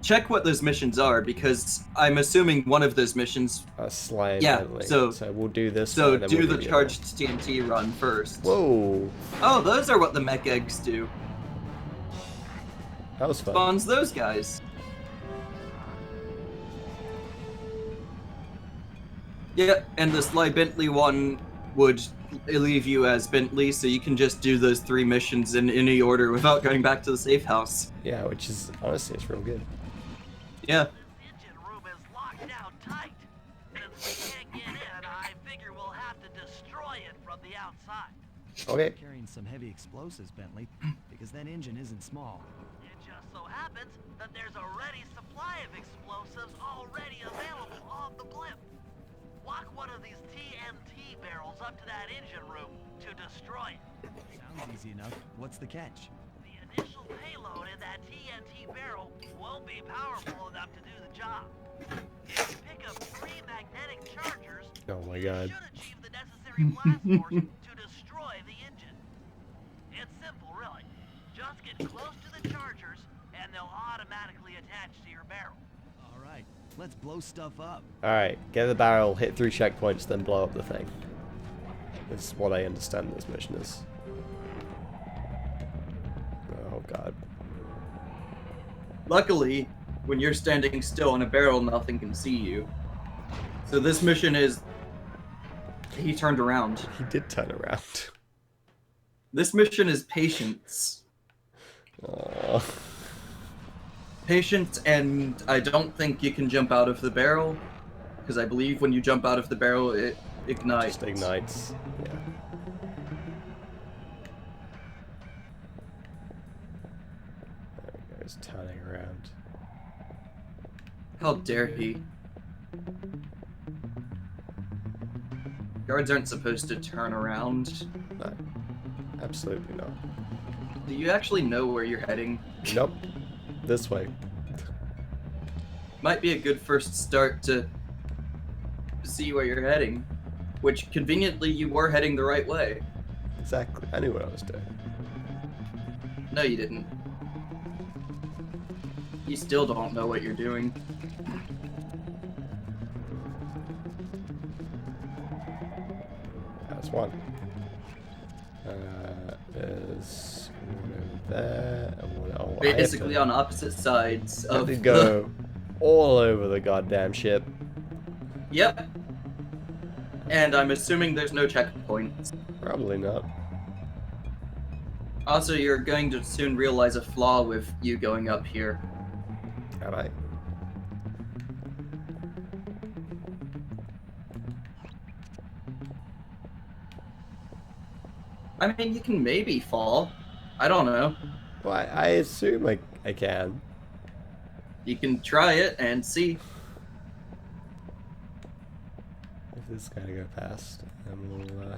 check what those missions are, because I'm assuming one of those missions. Sly and Yeah, Deadly. so- we'll do this. So one, and then do we'll the other charged TNT run first. one. Whoa, Oh, those are what the mech eggs do. that was fun. Spawns those guys. Yeah, and the Sly Bentley one would leave you as Bentley, so you can just do those 3 missions in any order without going back to the safe house. Yeah, which is honestly it's real good. Yeah. This engine room is locked down tight. Since we can't get in, I figure we'll have to destroy it from the outside. Okay. Carrying some heavy explosives, Bentley, because that engine isn't small. It just so happens that there's a ready supply of explosives already available on the blimp. Walk one of these TNT barrels up to that engine room to destroy it. Sounds easy enough. What's the catch? The initial payload in that TNT barrel won't be powerful enough to do the job. If you pick up 3 magnetic chargers, Oh my you god. should achieve the necessary blast force to destroy the engine. It's simple, really. Just get close to the chargers, and they'll automatically attach to your barrel. All right, let's blow stuff up. Alright, get the barrel, hit 3 checkpoints, then blow up the thing. This is what I understand this mission is. Oh god. Luckily, when you're standing still in a barrel, nothing can see you. So this mission is... He turned around. He did turn around. This mission is patience. Aww. Patience, and I don't think you can jump out of the barrel, because I believe when you jump out of the barrel, it ignites. Just ignites. Yeah. There he goes, turning around. How dare he? Guards aren't supposed to turn around. No. Absolutely not. Do you actually know where you're heading? Nope. This way. Might be a good first start to see where you're heading. Which, conveniently, you were heading the right way. Exactly. I knew what I was doing. No, you didn't. You still don't know what you're doing. That's one. There's one over there, and one. Oh, Basically on opposite sides I have of to go all over the goddamn ship. Yep. And I'm assuming there's no checkpoints. Probably not. Also, you're going to soon realize a flaw with you going up here. Am I? I mean, you can maybe fall. I don't know. Well, I assume I can. You can try it and see. If this gotta go past, then we'll.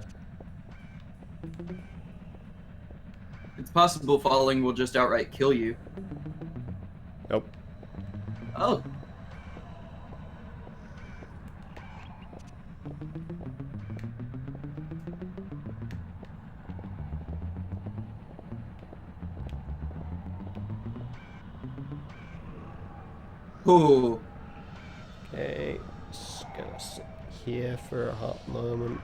It's possible falling will just outright kill you. Nope. Oh. Ooh. Okay, just gonna sit here for a hot moment.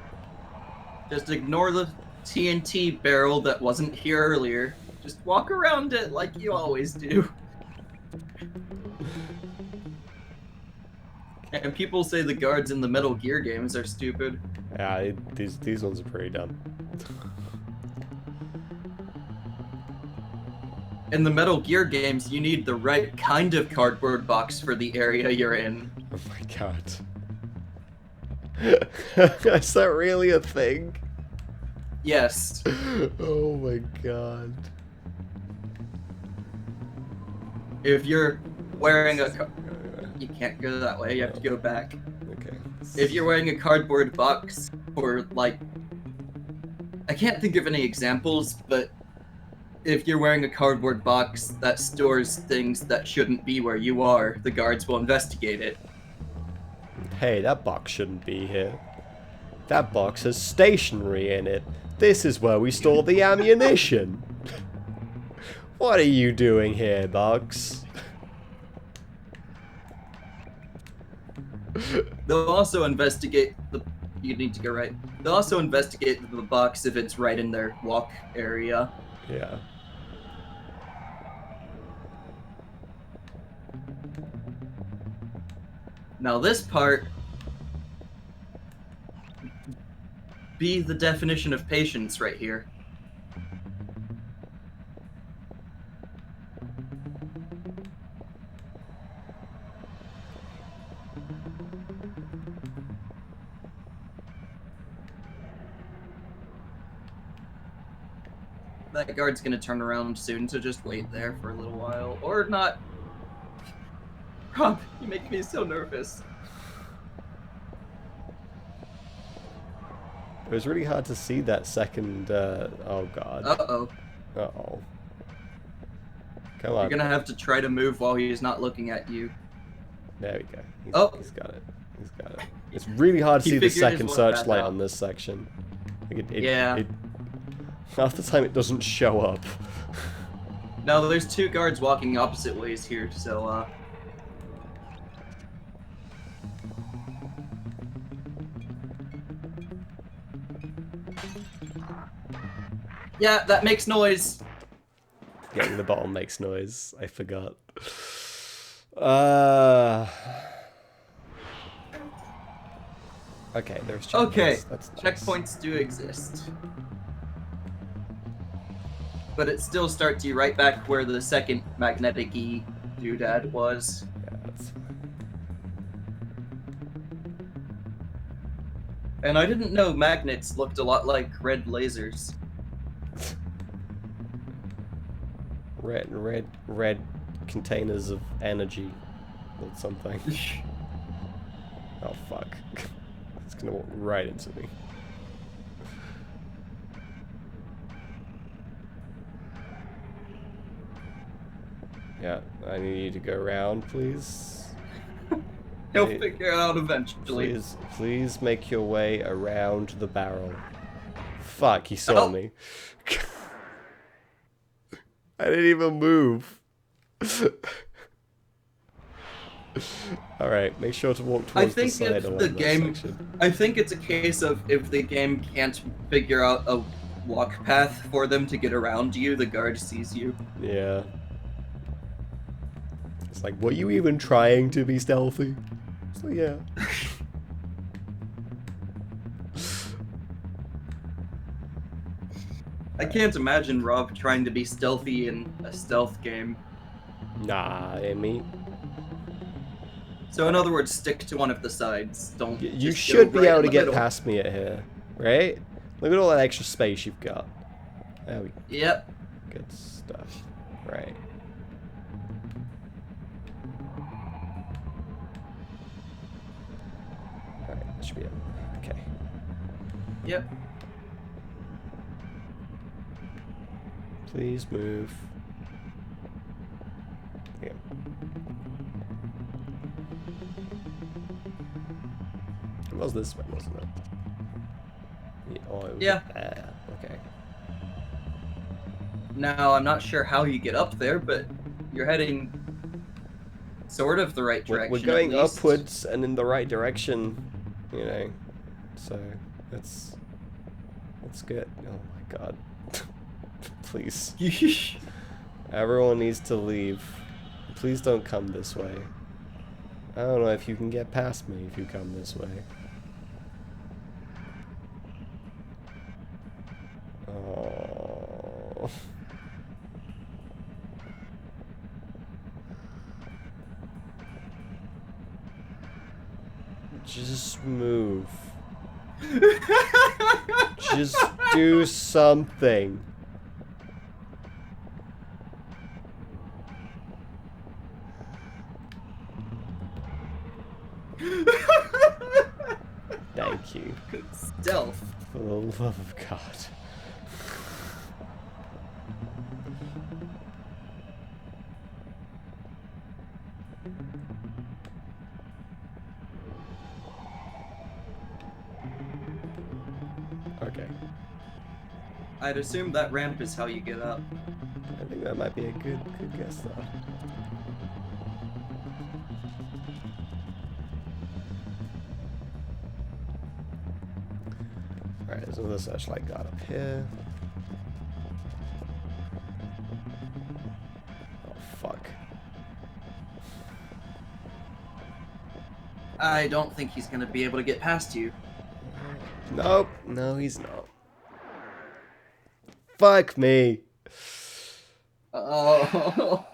Just ignore the TNT barrel that wasn't here earlier. Just walk around it like you always do. And people say the guards in the Metal Gear games are stupid. Yeah, these ones are pretty dumb. In the Metal Gear games, you need the right kind of cardboard box for the area you're in. Oh my god. Is that really a thing? Yes. Oh my god. If you're wearing a... You can't go that way, you have to go back. Okay. If you're wearing a cardboard box, or like... I can't think of any examples, but if you're wearing a cardboard box that stores things that shouldn't be where you are, the guards will investigate it. Hey, that box shouldn't be here. That box has stationery in it. This is where we store the ammunition. What are you doing here, box? They'll also investigate the... You need to go right. They'll also investigate the box if it's right in their walk area. Yeah. Now this part... Be the definition of patience right here. That guard's gonna turn around soon, so just wait there for a little while. Or not. Rob, you make me so nervous. It was really hard to see that second, oh god. Uh-oh. Uh-oh. Come on. You're gonna have to try to move while he's not looking at you. There we go. He's got it. He's got it. It's really hard to He see the figured his second way searchlight back out. on this section. Like Yeah. Half the time it doesn't show up. Now there's two guards walking opposite ways here, so yeah, that makes noise. Getting the bottle makes noise. I forgot. Okay, there's checkpoints. Okay, That's nice. checkpoints do exist. But it still starts you right back where the second magnetic-y doodad was. Yeah, that's fine. And I didn't know magnets looked a lot like red lasers. Red containers of energy or something. Oh fuck. It's gonna walk right into me. Yeah, I need you to go around, please. He'll Please- figure it out eventually. Please make your way around the barrel. Fuck, he saw Oh. me. I didn't even move. All right, make sure to walk I towards the think side if along the that game, section. I think it's a case of if the game can't figure out a walk path for them to get around you, the guard sees you. Yeah. It's like, were you even trying to be stealthy? So yeah. I can't imagine Rob trying to be stealthy in a stealth game. Nah, Amy. So in other words, stick to one of the sides. Don't. You just should go be right able in to the get middle. past me at here, right? Look at all that extra space you've got. There we go. Yep. Good stuff. Right. Alright, that should be it. Okay. Yep. Please move. Yeah. It was this way, wasn't it? Yeah, oh, it was Yeah. there. Okay. Now I'm not sure how you get up there, but you're heading sort of the right direction. We're going at least. upwards and in the right direction, you know. So that's good. Oh my god. Please. Everyone needs to leave. Please don't come this way. I don't know if you can get past me if you come this way. Oh. Just move. Just do something. Thank you. Stealth. For the love of God. Okay. I'd assume that ramp is how you get up. I think that might be a good guess though. Alright, there's another searchlight guard up here. Oh fuck. I don't think he's gonna be able to get past you. Nope, no he's not. Fuck me. Oh.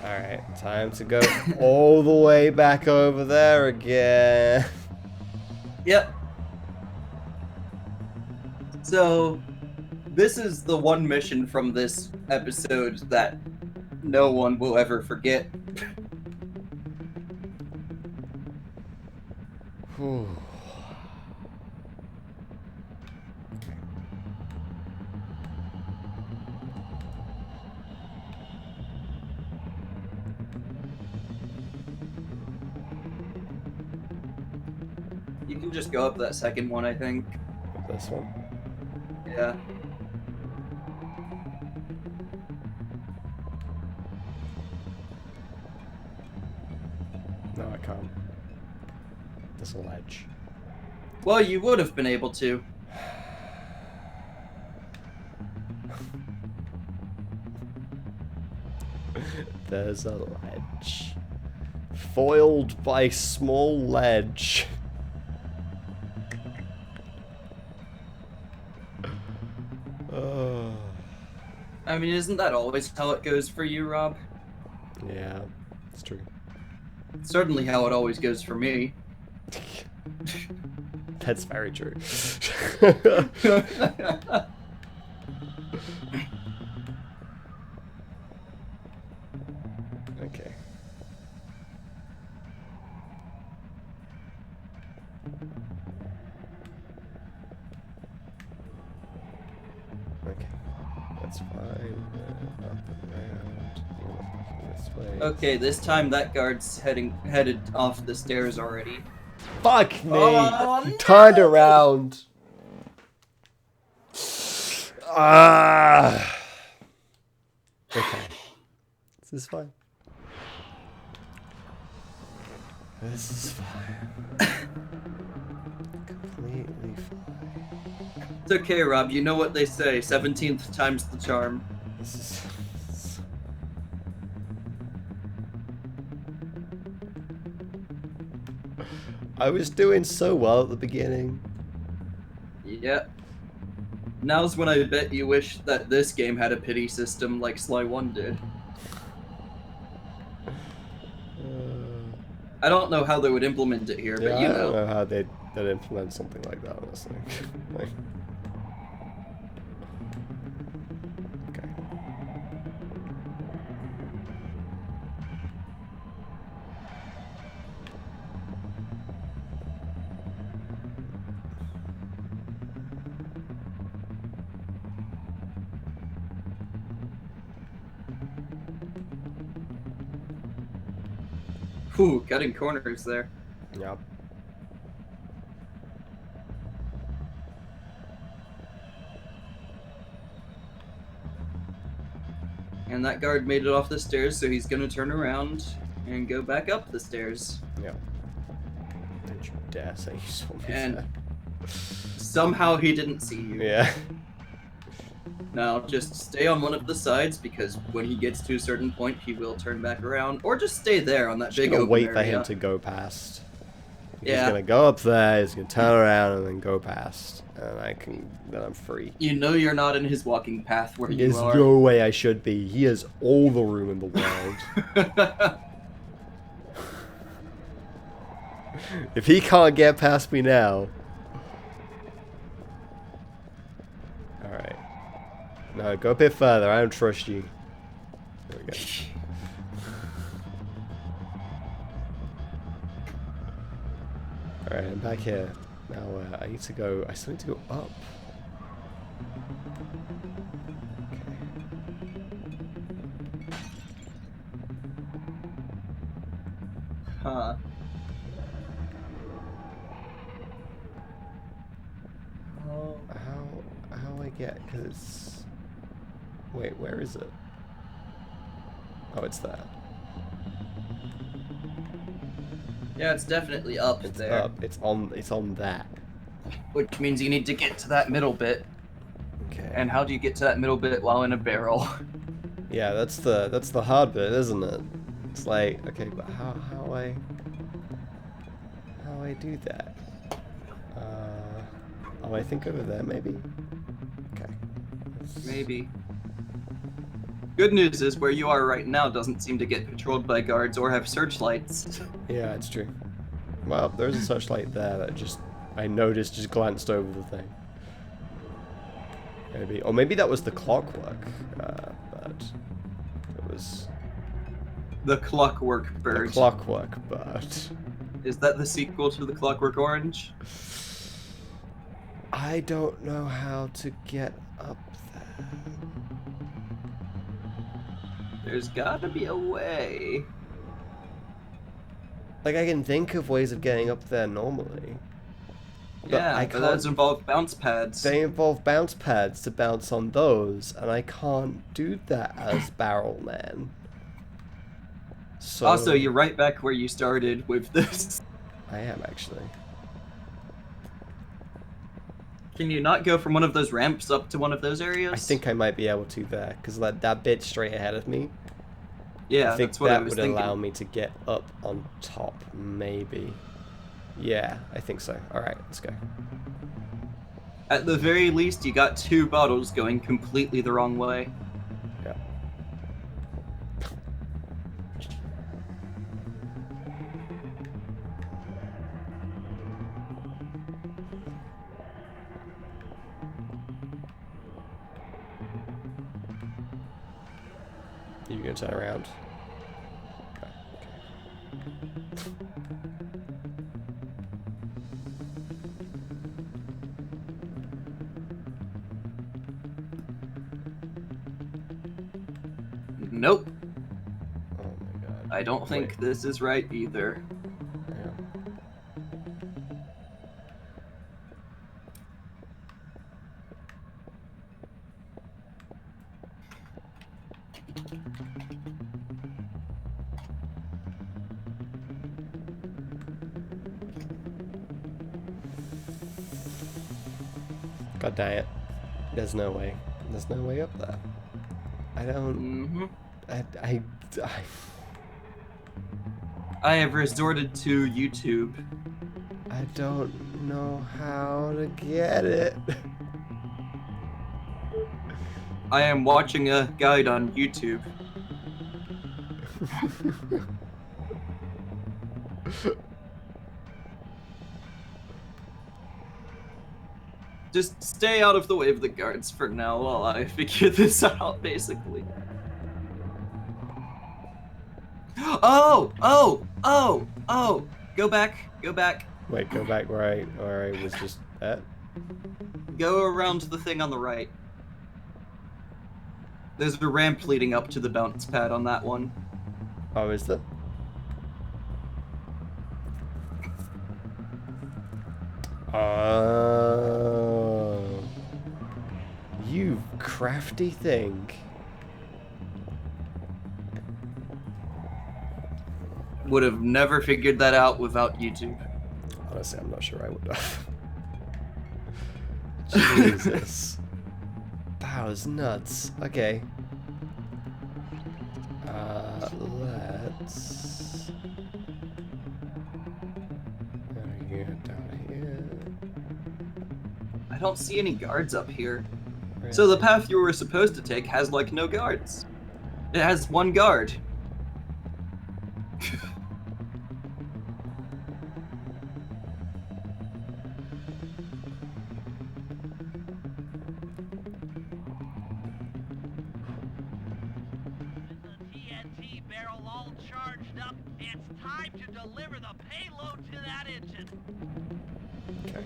Alright, time to go all the way back over there again. Yep. So, this is the one mission from this episode that no one will ever forget. Whew. You can just go up that second one, I think. This one. Yeah. No, I can't. This ledge. Well, you would have been able to. There's a ledge. Foiled by small ledge. Oh. I mean, isn't that always how it goes for you, Rob? Yeah, it's true. It's certainly how it always goes for me. That's very true. Okay. Okay. That's fine. Up and around. This way. Okay, this time that guard's headed off the stairs already. Fuck me! Oh, You turned around. Ah. Okay. This is fine. This is fine. Completely fine. It's okay, Rob. You know what they say. 17th time's the charm. This is... I was doing so well at the beginning. Yeah. Now's when I bet you wish that this game had a pity system like Sly 1 did. I don't know how they would implement it here, but Yeah, you I know. don't know how they'd implement something like that, honestly. Like, okay. Whew, cutting corners there. Yep. And that guard made it off the stairs, so he's gonna turn around and go back up the stairs. Yep. Don't you dare say you saw me And there. somehow he didn't see you. Yeah. Now, just stay on one of the sides, because when he gets to a certain point, he will turn back around. Or just stay there on that Just big gonna open wait area. for him to go past. Yeah. He's gonna go up there, he's gonna turn around and then go past. And then I'm free. You know you're not in his walking path where you There's are. no way I should be. He has all the room in the world. If he can't get past me now... Alright. No, go a bit further. I don't trust you. There we go. Alright, I'm back here. Now, I need to go... I still need to go up. Huh. How I get... Because it's... Wait, where is it? Oh, it's there. Yeah, it's definitely up It's there. up. It's on that. Which means you need to get to that middle bit. Okay. And how do you get to that middle bit while in a barrel? Yeah, that's the hard bit, isn't it? It's like, okay, but how I do that? Oh, I think over there maybe. Okay. Maybe. Good news is where you are right now doesn't seem to get patrolled by guards or have searchlights. Yeah, it's true. Well, there's a searchlight there that I noticed just glanced over the thing. Maybe, or maybe that was the clockwork, but it was The Clockwork Bird. the clockwork bird. Is that the sequel to the Clockwork Orange? I don't know how to get up there. There's gotta be a way. Like, I can think of ways of getting up there normally. But Yeah, I but those can't. involve bounce pads. They involve bounce pads to bounce on those, and I can't do that as Barrel Man. So Also, you're right back where you started with this. I am actually. Can you not go from one of those ramps up to one of those areas? I think I might be able to there, because that bit straight ahead of me. Yeah, I think that's what I that was would thinking. allow me to get up on top, maybe. Yeah, I think so. Alright, let's go. At the very least, you got two bottles going completely the wrong way. Yeah. You gonna turn around? Okay. Nope. Oh my god. I don't think Wait. this is right either. Yeah. God dang it. There's no way. There's no way up there. I don't... I have resorted to YouTube. I don't know how to get it. I am watching a guide on YouTube. Just stay out of the way of the guards for now while I figure this out, basically. Oh! Oh! Oh! Oh! Go back. Go back. Wait, go back where I was just at? Go around the thing on the right. There's a ramp leading up to the bounce pad on that one. Oh, is there? Oh. You crafty thing. Would have never figured that out without YouTube. Honestly, I'm not sure I would have. Jesus. That was nuts. Okay. Let's... down here. I don't see any guards up here. Really? So the path you were supposed to take has, like, no guards. It has one guard. TNT barrel all charged up. It's time to deliver the payload to that engine. Okay.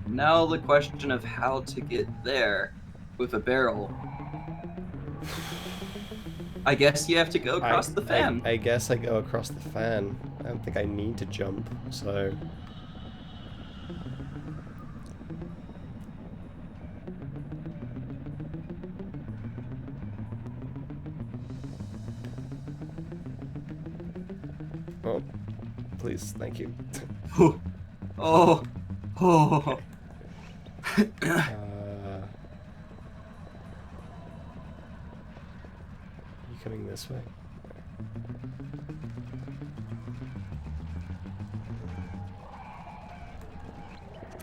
Now the question of how to get there with a barrel. I guess you have to go across the fan. I guess I go across the fan. I don't think I need to jump, so... Oh, please, thank you. Oh, oh. You coming this way?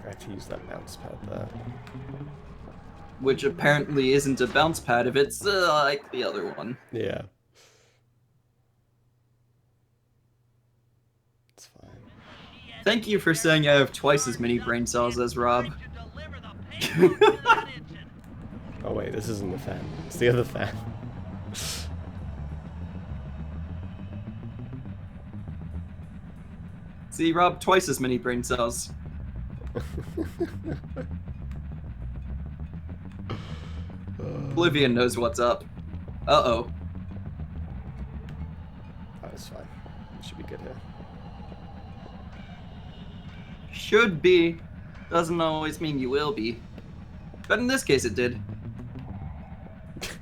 I have to use that bounce pad there. Which apparently isn't a bounce pad if it's like the other one. Yeah. It's fine. Thank you for saying I have twice as many brain cells as Rob. Oh wait, this isn't the fan. It's the other fan. See, Rob, twice as many brain cells. Oblivion knows what's up. Uh-oh. Oh, it's fine. It should be good here. Should be. Doesn't always mean you will be. But in this case it did.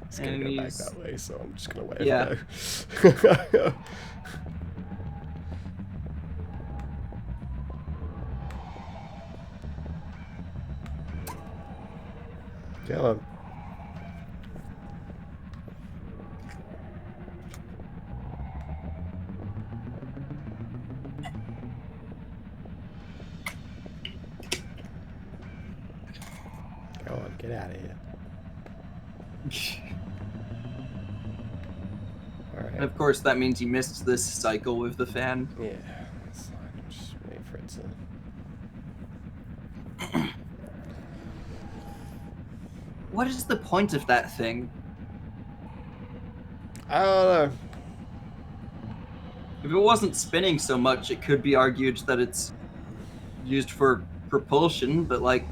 It's gonna go back that way, so I'm just gonna let Yeah. it go. Come on. Go on, get out of here. Alright. And of course that means you missed this cycle with the fan. Yeah, that's fine. Just wait for it to... What is the point of that thing? I don't know. If it wasn't spinning so much, it could be argued that it's used for propulsion, but like...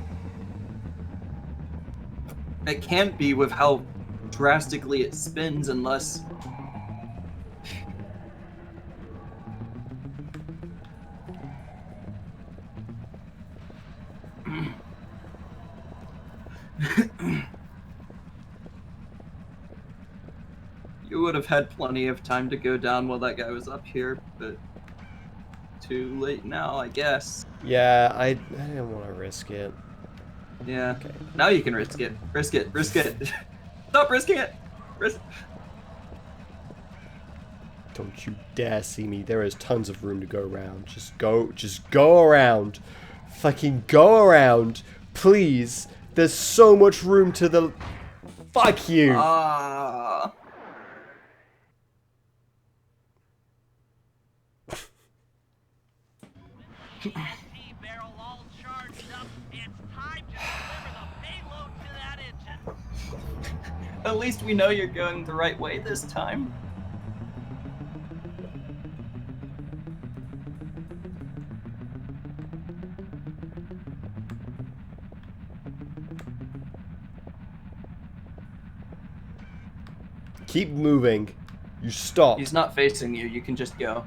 It can't be with how drastically it spins unless... You would have had plenty of time to go down while that guy was up here, but too late now, I guess. Yeah, I didn't want to risk it. Yeah. Okay. Now you can risk it. Risk it. Risk it. Stop risking it. Risk. Don't you dare see me. There is tons of room to go around. Just go around. Fucking go around. Please. There's so much room to the... Fuck you. Ah. Barrel all charged up. It's time to deliver the payload to that engine. At least we know you're going the right way this time. Keep moving. You stop. He's not facing you. You can just go.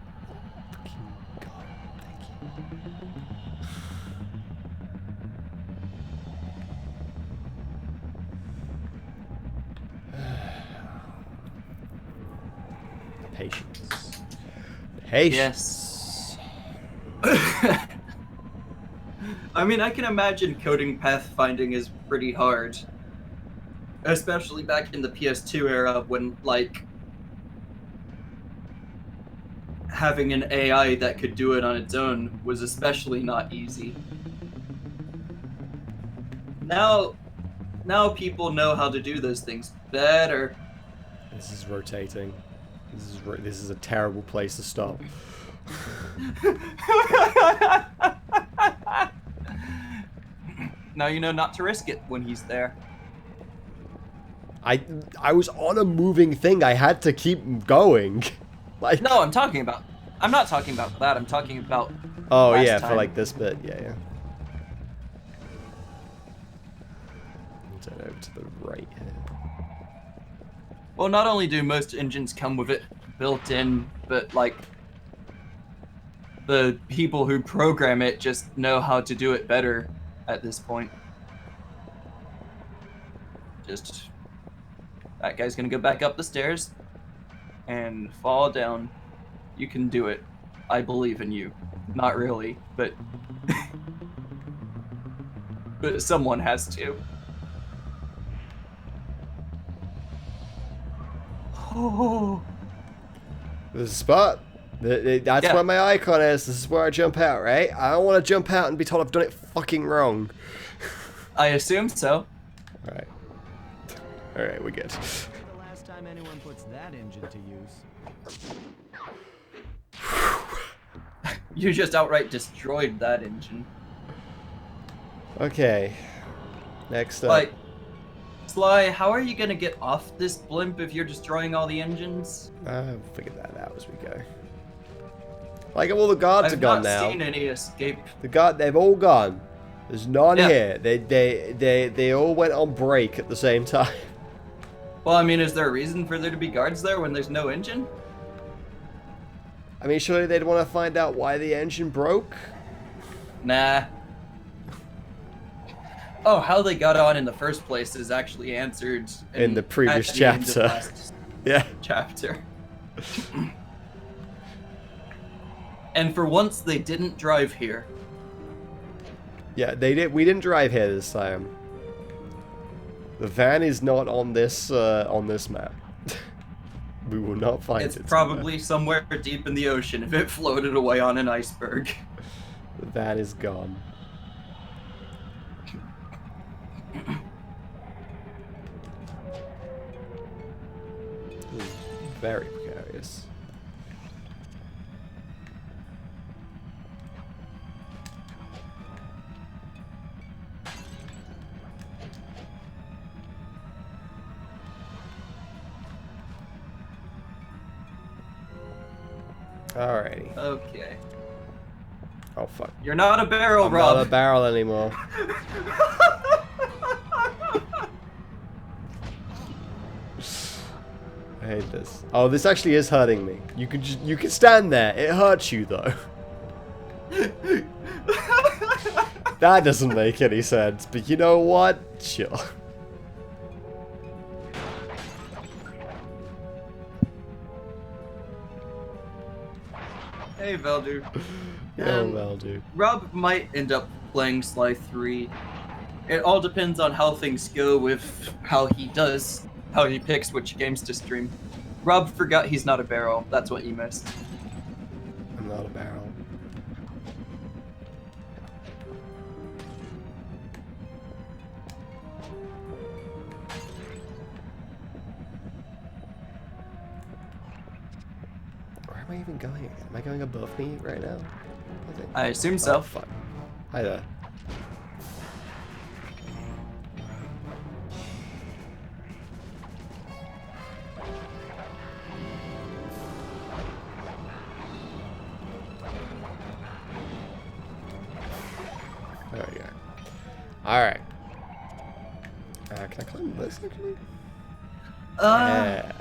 Patience. Patience. Yes. I mean, I can imagine coding pathfinding is pretty hard. Especially back in the PS2 era when, like, having an AI that could do it on its own was especially not easy. Now people know how to do those things better. This is rotating. This is a terrible place to stop. Now you know not to risk it when he's there. I was on a moving thing. I had to keep going. Like No, I'm not talking about that. I'm talking about oh last yeah, time. for like this bit. Yeah. Turn over to the right here. Well, not only do most engines come with it built in, but like the people who program it just know how to do it better at this point. Just that guy's gonna go back up the stairs and fall down. You can do it. I believe in you. Not really, but but someone has to. Oh. There's a spot. That's Yeah. where my icon is. This is where I jump out, right? I don't want to jump out and be told I've done it fucking wrong. I assume so. Alright. Alright, we're good. The last time anyone puts that engine to use. You just outright destroyed that engine. Okay. Next up. Like, Sly, how are you gonna get off this blimp if you're destroying all the engines? I'll figure that out as we go. Like, all the guards are I've gone not now. seen any escape. They've all gone. There's none Yeah. here. They all went on break at the same time. Well, I mean, is there a reason for there to be guards there when there's no engine? I mean, surely they'd want to find out why the engine broke? Nah. Oh, how they got on in the first place is actually answered In the previous at the end of chapter. last Yeah. chapter. And for once, they didn't drive here. Yeah, they did. We didn't drive here this time. The van is not on this map. We will not find It's it. probably somewhere deep in the ocean if it floated away on an iceberg. The van is gone. This is very precarious. Alrighty. Okay. Oh fuck. You're not a barrel, I'm Rob. not a barrel anymore. I hate this. Oh, this actually is hurting me. You can stand there. It hurts you though. That doesn't make any sense. But you know what? Chill. Hey, Veldu. Oh, well, dude. Rob might end up playing Sly 3. It all depends on how things go with how he picks which games to stream. Rob forgot he's not a barrel. That's what you missed. I'm not a barrel. Where am I even going again? Am I going above me right now? I assume so. Oh, fuck. Hi there. There we go. Alright. Can I climb this actually? Yeah.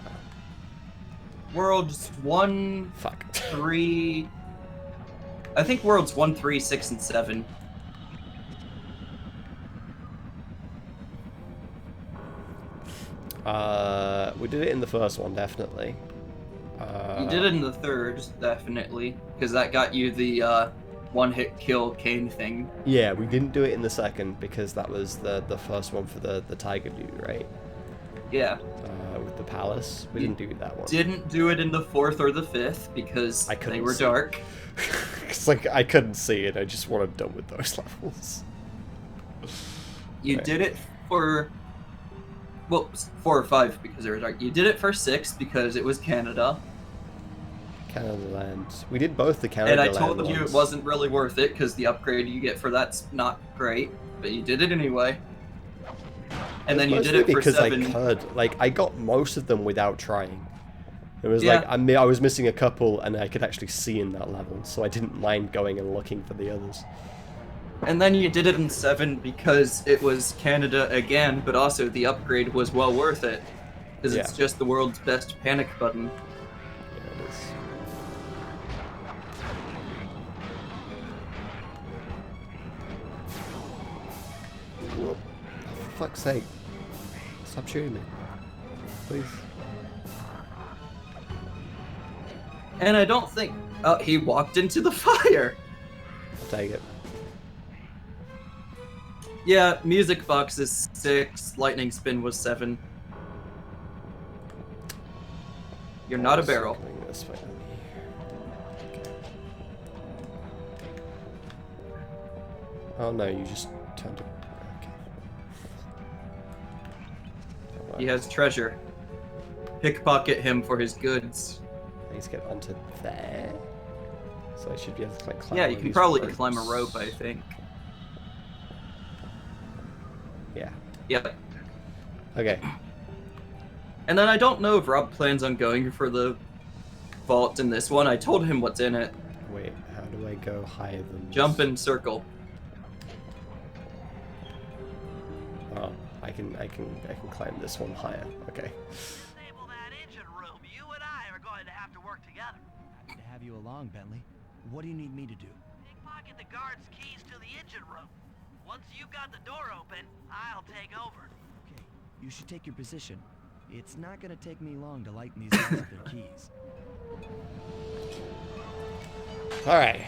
Worlds 1, Fuck. 3... I think Worlds 1, 3, 6, and 7. We did it in the first one, definitely. You did it in the third, definitely, because that got you the one-hit kill Kane thing. Yeah, we didn't do it in the second because that was the first one for the tiger dude, right? Yeah. With the palace. We didn't do that one. Didn't do it in the fourth or the fifth because they were dark. It's like I couldn't see it. I just wanted done with those levels. You did it for... Well, 4 or 5 because they were dark. You did it for 6 because it was Canada. Canada land. We did both the Canada And I land told you ones. it wasn't really worth it because the upgrade you get for that's not great. But you did it anyway. And then you did it for because 7. I could. Like, I got most of them without trying. It was Yeah. like, I was missing a couple and I could actually see in that level, so I didn't mind going and looking for the others. And then you did it in 7 because it was Canada again, but also the upgrade was well worth it. Because it's just the world's best panic button. Yeah, it is. Whoop. For fuck's sake. Stop shooting me. Please. And I don't think... Oh, he walked into the fire! I'll take it. Yeah, music box is 6, lightning spin was 7. You're not a barrel. Going this way. Okay. Oh no, you just turned it. Okay. He has treasure. Pickpocket him for his goods. I need to get onto there. So I should be able to like climb. Yeah, one you of can these probably ropes. climb a rope, I think. Yeah. Yep. Okay. And then I don't know if Rob plans on going for the vault in this one. I told him what's in it. Wait, how do I go higher than this? Jump and circle. Oh, I can climb this one higher. Okay. Disable that engine room. You and I are going to have to work together. Happy to have you along, Bentley. What do you need me to do? Pickpocket the guard's keys to the engine room. Once you've got the door open, I'll take over. Okay, you should take your position. It's not gonna take me long to lighten these guys with their keys. Alright.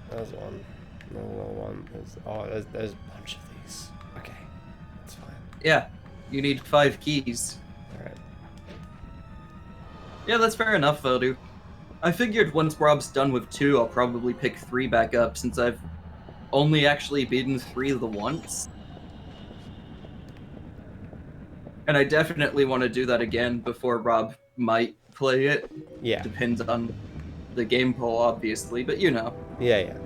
There's one. Another one. There's a bunch of these. Okay. That's fine. Yeah, you need 5 keys. Alright. Yeah, that's fair enough, Vodu. I figured once Rob's done with 2, I'll probably pick 3 back up since I've only actually beaten 3 the once. And I definitely want to do that again before Rob might play it. Yeah. Depends on the game poll, obviously, but you know. Yeah.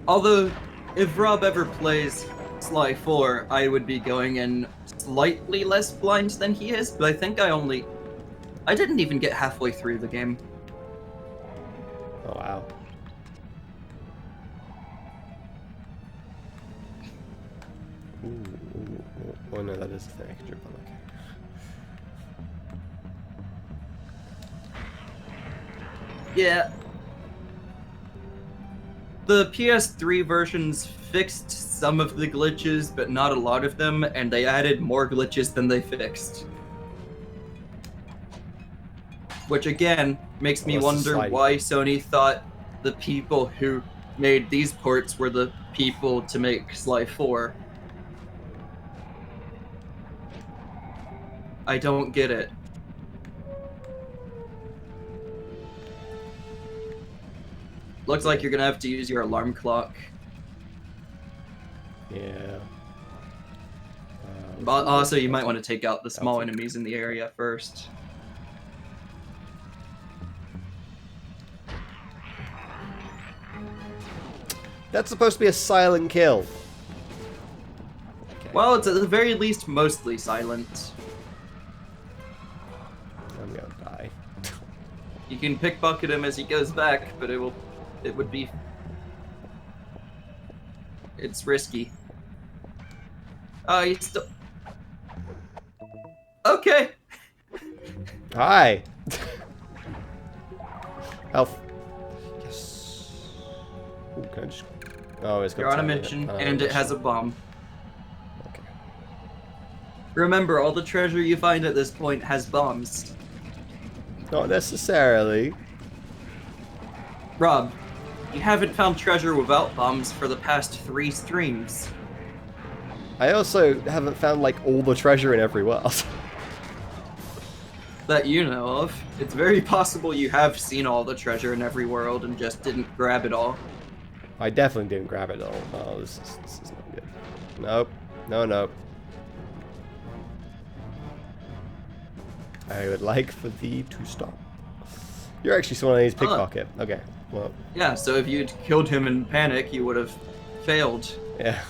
Although, if Rob ever plays Sly 4, I would be going in slightly less blind than he is, but I think I didn't even get halfway through the game. Oh wow. Ooh. Oh no, that is the thing I can jump on. Okay. Yeah. The PS3 versions fixed some of the glitches, but not a lot of them, and they added more glitches than they fixed. Which again makes me Well, that's the wonder slidey why thing. Sony thought the people who made these ports were the people to make Sly 4. I don't get it. Looks like you're gonna have to use your alarm clock. Yeah. But also, you might want to take out the small Okay. enemies in the area first. That's supposed to be a silent kill. Okay. Well, it's at the very least mostly silent. I'm gonna die. You can pickpocket him as he goes back, but it would be... It's risky. Oh, he's still... Okay! Hi. Health. Yes. Ooh, can I just... Oh, it's got You're on a time. mission, and it has a bomb. Okay. Remember, all the treasure you find at this point has bombs. Not necessarily. Rob, you haven't found treasure without bombs for the past 3 streams. I also haven't found like all the treasure in every world. That you know of. It's very possible you have seen all the treasure in every world and just didn't grab it all. I definitely didn't grab it all. Oh, this is not good. Nope. No, nope. I would like for thee to stop. You're actually someone that needs pickpocket. Okay. Well. Yeah, so if you'd killed him in panic, you would have failed. Yeah.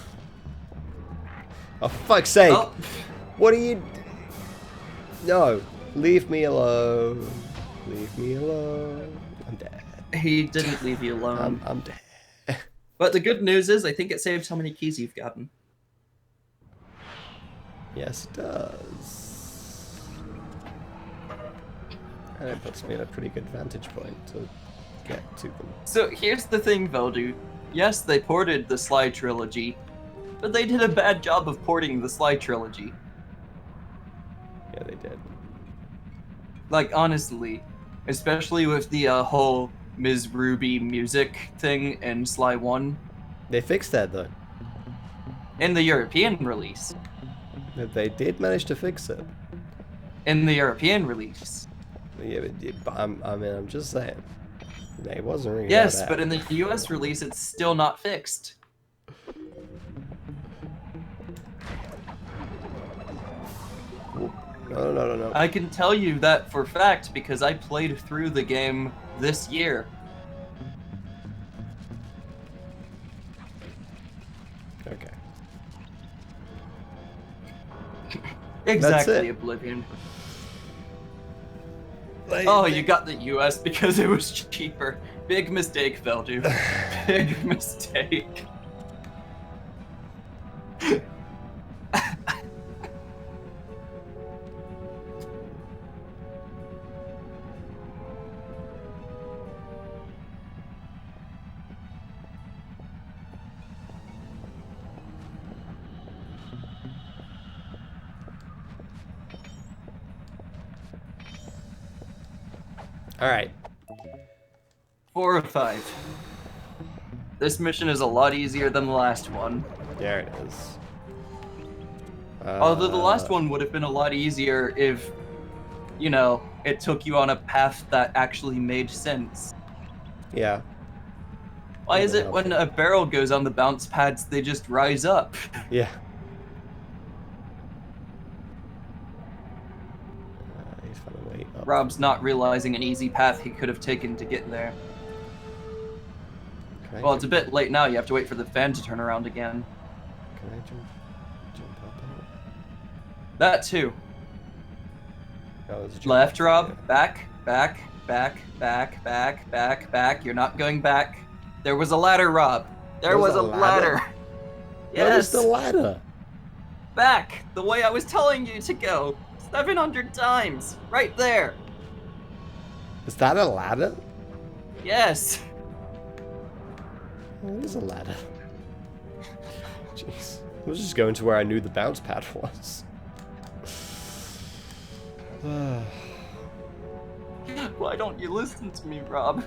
Oh, fuck's sake! Oh. What are you... No. Leave me alone. Leave me alone. I'm dead. He didn't leave you alone. I'm dead. But the good news is, I think it saves how many keys you've gotten. Yes, it does. And it puts me in a pretty good vantage point to get to them. So here's the thing, Veldu. Yes, they ported the Sly trilogy, but they did a bad job of porting the Sly trilogy. Yeah, they did. Like, honestly. Especially with the whole Ms. Ruby music thing in Sly 1. They fixed that, though. In the European release. They did manage to fix it. In the European release. Yeah, but I mean, I'm just saying. It wasn't really Yes, that but bad. in the US release, it's still not fixed. No. I can tell you that for fact because I played through the game this year. Okay. Exactly, it. Oblivion. Oh, you got the US because it was cheaper. Big mistake, Veldu. Big mistake. All right. 4 or 5. This mission is a lot easier than the last one. There it is. Although the last one would have been a lot easier if, you know, it took you on a path that actually made sense. Yeah. Why is it when a barrel goes on the bounce pads, they just rise up? Yeah. He's found a way up. Rob's not realizing an easy path he could have taken to get there. Well, it's a bit late now. You have to wait for the fan to turn around again. Can I jump up on it? That too. Oh, there's a jump. Left, Rob. Yeah. Back, back, back, back, back, back, back. You're not going back. There was a ladder, Rob. There was a ladder. Where's Yes. the ladder? Back, the way I was telling you to go. 700 times. Right there. Is that a ladder? Yes. Oh, it is a ladder. Jeez. I was just going to where I knew the bounce pad was. Why don't you listen to me, Rob?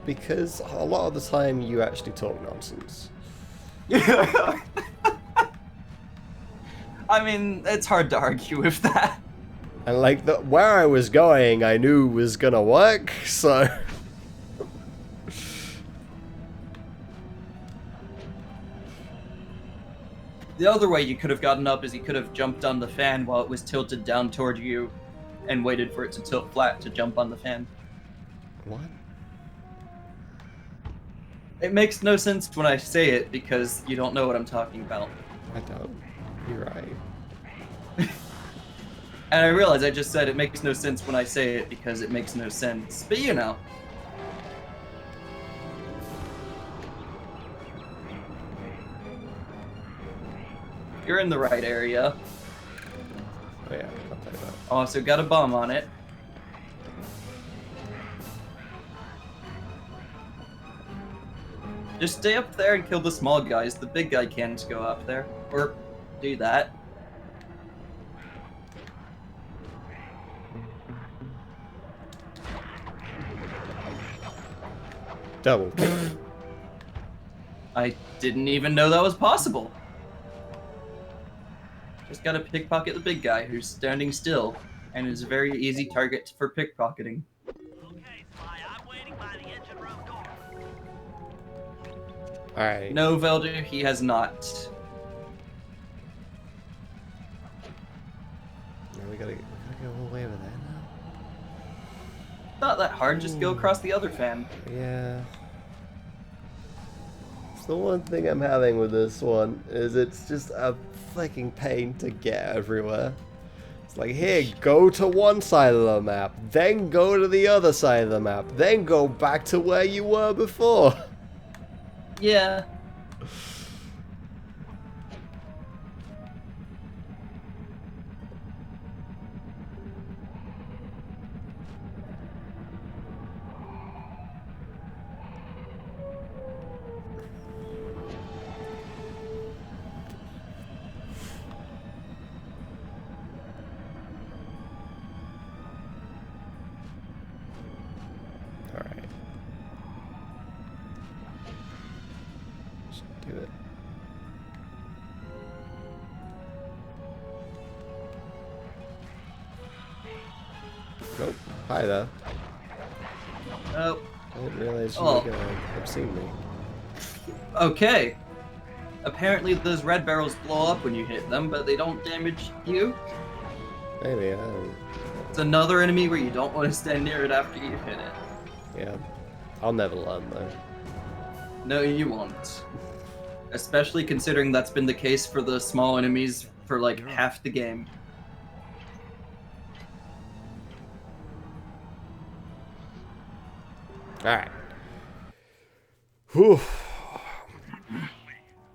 Because a lot of the time you actually talk nonsense. I mean, it's hard to argue with that. And like where I was going, I knew was gonna work, so. The other way you could have gotten up is you could have jumped on the fan while it was tilted down toward you and waited for it to tilt flat to jump on the fan. What? It makes no sense when I say it because you don't know what I'm talking about. I don't. You're right. And I realize I just said it makes no sense when I say it because it makes no sense. But you know. You're in the right area. Oh yeah, I'll tell you that. Also got a bomb on it. Just stay up there and kill the small guys. The big guy can't go up there. Or do that. Double kill. I didn't even know that was possible. Just gotta pickpocket the big guy who's standing still and is a very easy target for pickpocketing. Okay, Sly, I'm waiting by the engine room door. Alright. No, Velder, he has not. Now we gotta go all the way over there now. Not that hard, just go across the other fan. Yeah. It's the one thing I'm having with this one is it's just a fucking pain to get everywhere. It's like, here, go to one side of the map, then go to the other side of the map, then go back to where you were before. Yeah. Alright. Just do it. Nope. Hi there. Oh, I didn't realize you Oh. were gonna have seen me. okay. Apparently those red barrels blow up when you hit them, but they don't damage you. Maybe, I don't... It's another enemy where you don't want to stand near it after you hit it. Yeah. I'll never learn though. No, you won't. Especially considering that's been the case for the small enemies for like half the game. Alright. Whew.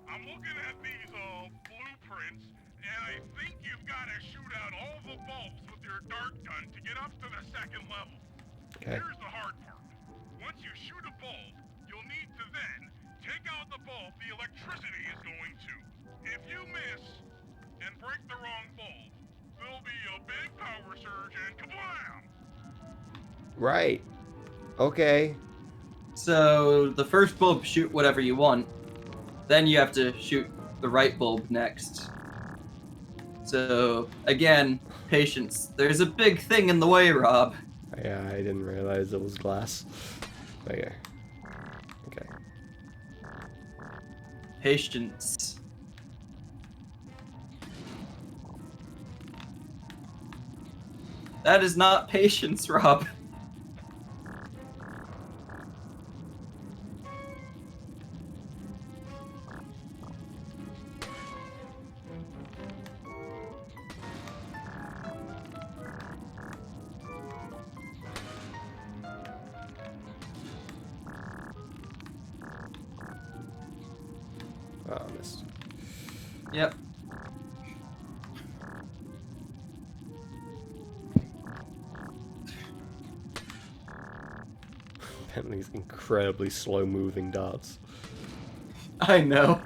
I'm looking at these blueprints, and I think you've got to shoot out all the bulbs with your dart gun to get up to the second level. Okay. Here's the hard part. Once you shoot a bulb, you'll need to then take out the bulb the electricity is going to. If you miss and break the wrong bulb, there'll be a big power surge and kablam! Right. Okay. So the first bulb, shoot whatever you want. Then you have to shoot the right bulb next. So again, patience. There's a big thing in the way, Rob. Yeah, I didn't realize it was glass. Okay. Okay. Patience. That is not patience, Rob. Oh, I missed. Yep. And these incredibly slow-moving darts. I know.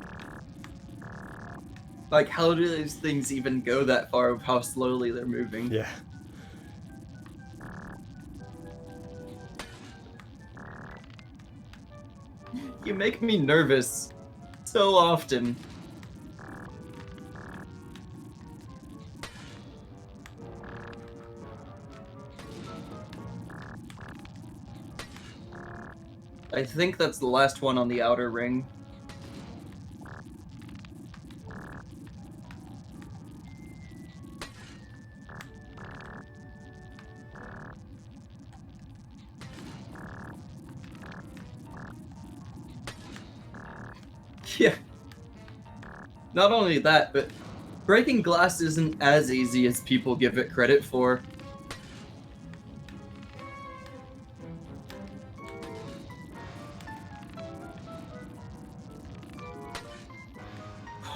Like, how do these things even go that far of how slowly they're moving? Yeah. You make me nervous so often. I think that's the last one on the outer ring. Yeah. Not only that, but breaking glass isn't as easy as people give it credit for.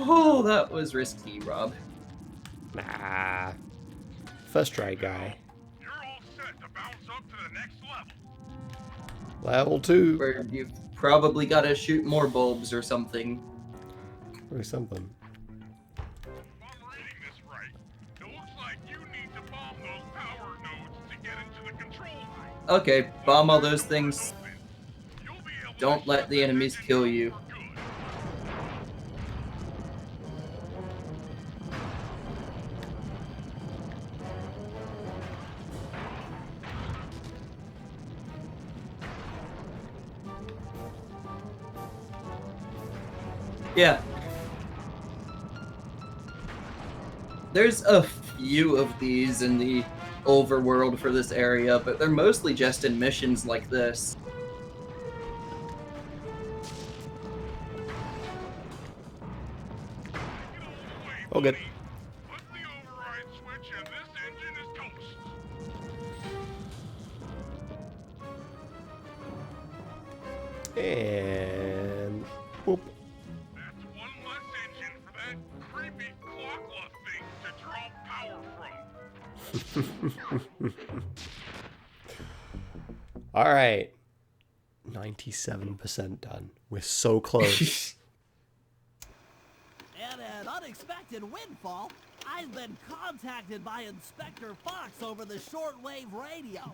Oh, that was risky, Rob. Nah. First try, guy. You're all set to bounce up to the next level. Level 2. Where you've probably got to shoot more bulbs or something. Or something. If I'm reading this right, it looks like you need to bomb those power nodes to get into the control room. Okay, bomb all those things. You'll be able Don't to let shut the enemies engine kill down you. for good. Yeah. There's a few of these in the overworld for this area, but they're mostly just in missions like this. Oh, good. Flip the override switch and this engine is toast. And... Whoop. That's one less engine for that creepy clock thing to draw power from. Alright. 97% done. We're so close. And an unexpected windfall, I've been contacted by Inspector Fox over the shortwave radio.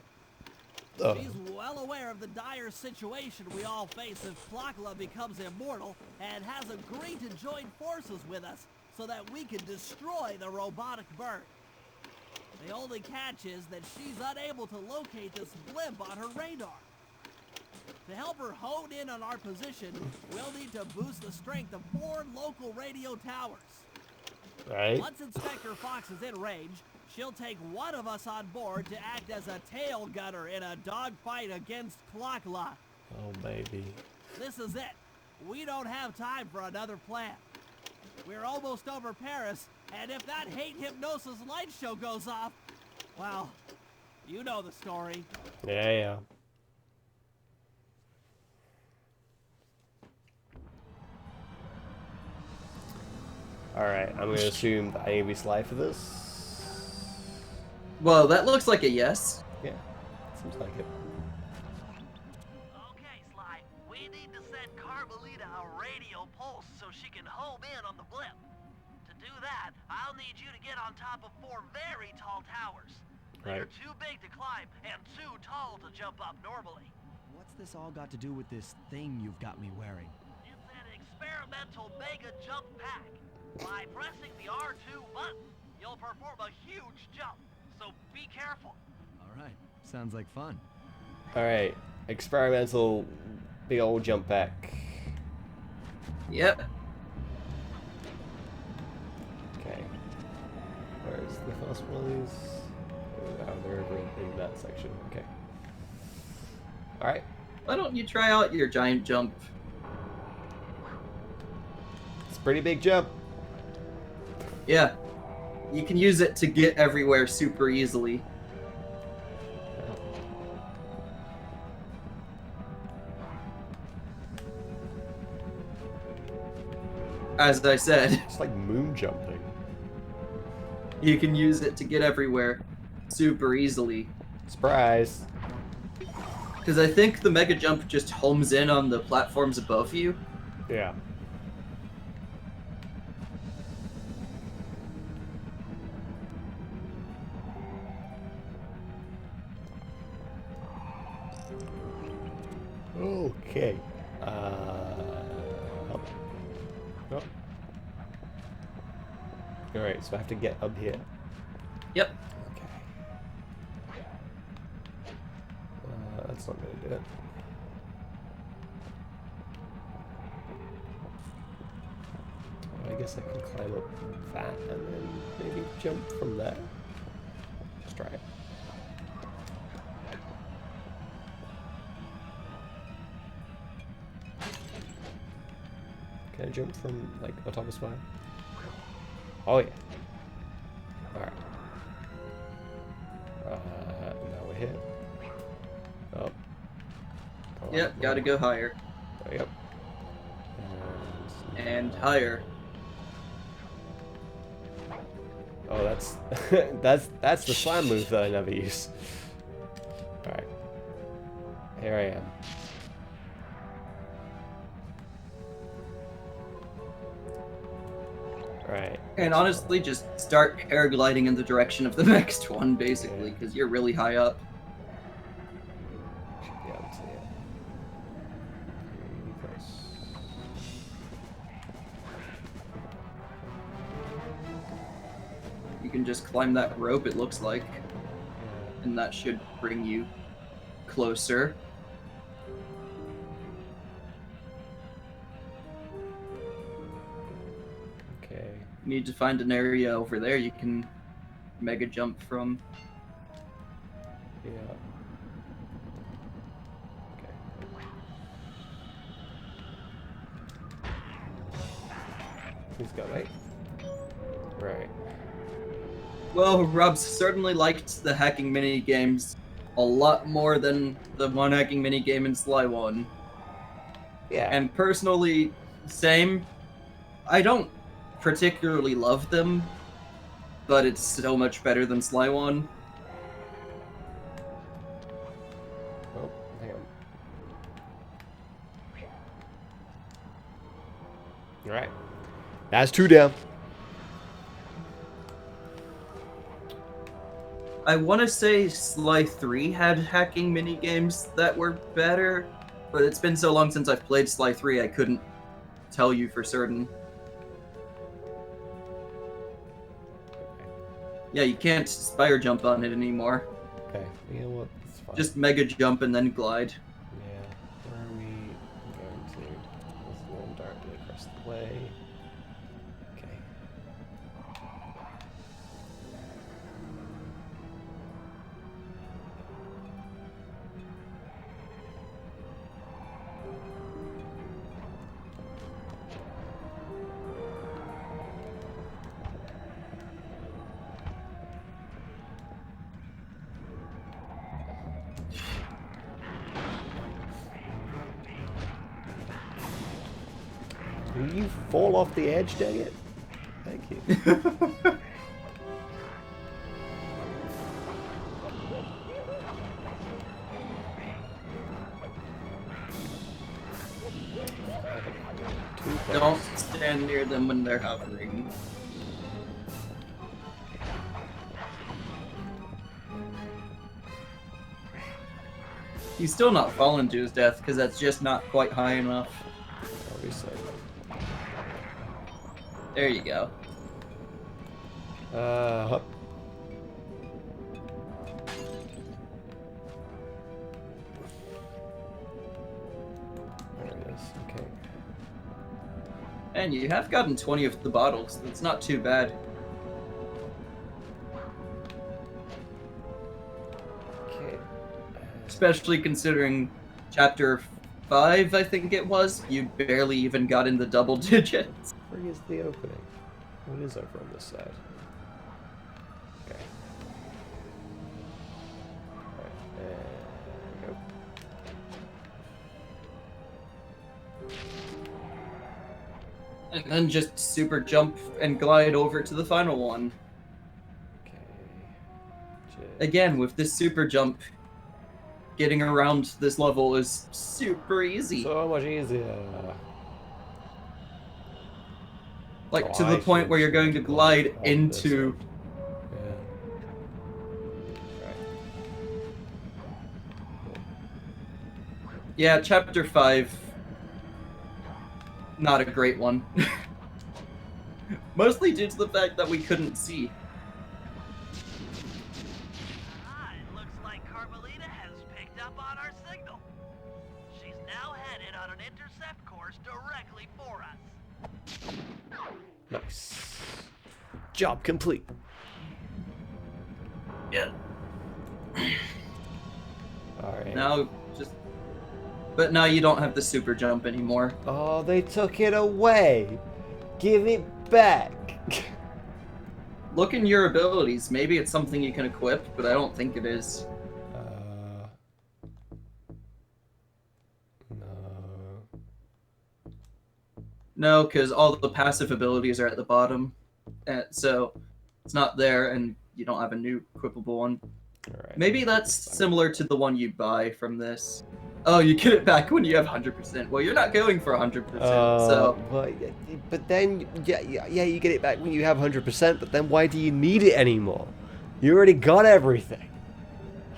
Oh. He's well aware of the dire situation we all face if Plakla becomes immortal and has agreed to join forces with us so that we can destroy the robotic bird. The only catch is that she's unable to locate this blimp on her radar. To help her hone in on our position, we'll need to boost the strength of 4 local radio towers. Right? Once Inspector Fox is in range, she'll take one of us on board to act as a tail gunner in a dogfight against Klakla. Oh, baby. This is it. We don't have time for another plan. We're almost over Paris, and if that hate hypnosis light show goes off, well, you know the story. Yeah. Alright, I'm gonna assume that I need to life for this. Well, that looks like a yes. Yeah, seems like it. Okay, Sly, we need to send Carmelita a radio pulse so she can home in on the blimp. To do that, I'll need you to get on top of 4 very tall towers. They're Right. too big to climb and too tall to jump up normally. What's this all got to do with this thing you've got me wearing? It's an experimental mega jump pack. By pressing the R2 button, you'll perform a huge jump, so be careful. All right, sounds like fun. Alright, experimental big old jump pack. Yep. Okay. Where's the first one of these? Oh, they're over in that section. Okay. Alright. Why don't you try out your giant jump? It's a pretty big jump. Yeah. You can use it to get everywhere super easily. As I said, It's like moon jumping. you can use it to get everywhere super easily. Surprise. Because I think the mega jump just homes in on the platforms above you. Yeah. Okay. Alright, so I have to get up here. Yep. Okay. That's not gonna do it. I guess I can climb up that and then maybe jump from there. Just try it. Can I jump from, like, on top of spire? Oh, yeah. Alright. Now we're here. Oh. Yep, gotta go higher. Oh, yep. And higher. Oh, that's that's the slam move that I never use. Alright. Here I am. Right. And honestly, just start paragliding in the direction of the next one, basically, because you're really high up. Should be able to see it. Really close. You can just climb that rope, it looks like. And that should bring you closer. Okay. You need to find an area over there you can mega jump from. Yeah. Okay. Please go right. Right. Well, Rob's certainly liked the hacking mini games a lot more than the one hacking mini game in Sly 1. Yeah. And personally, same. I don't particularly love them, but it's so much better than Sly 1. Oh, hang on. Alright. That's 2 down. I want to say Sly 3 had hacking mini games that were better, but it's been so long since I've played Sly 3 I couldn't tell you for certain. Yeah, you can't spire jump on it anymore. Okay. You know what? It's fine. Just mega jump and then glide. Yeah. Where are we going to? There's one directly across the way. Okay. Will you fall off the edge, dang it? Thank you. Too close. Don't stand near them when they're hovering. He's still not fallen to his death because that's just not quite high enough. Obviously. There you go. Hop. There it is. Okay. And you have gotten 20 of the bottles. That's not too bad. Okay. Especially considering chapter 5, I think it was, you barely even got in the double digits. Where is the opening? What is over on this side? Okay. Alright, nope. And then just super jump and glide over to the final one. Okay. Again, with this super jump, getting around this level is super easy. So much easier. Like, Oh, to the I point where should you're going to glide on this into... one. Yeah. Right. Yeah, chapter 5... Not a great one. Mostly due to the fact that we couldn't see. It looks like Carmelita has picked up on our signal. She's now headed on an intercept course directly for us. Nice. Job complete. Yeah. Alright. Now, but now you don't have the super jump anymore. Oh, they took it away. Give it back. Look in your abilities. Maybe it's something you can equip, but I don't think it is. No. No, because all the passive abilities are at the bottom. So it's not there, and you don't have a new equipable one. Alright. Maybe that's similar to the one you buy from this. Oh, you get it back when you have 100%. Well, you're not going for 100%, so... Well, but then, yeah, you get it back when you have 100%, but then why do you need it anymore? You already got everything.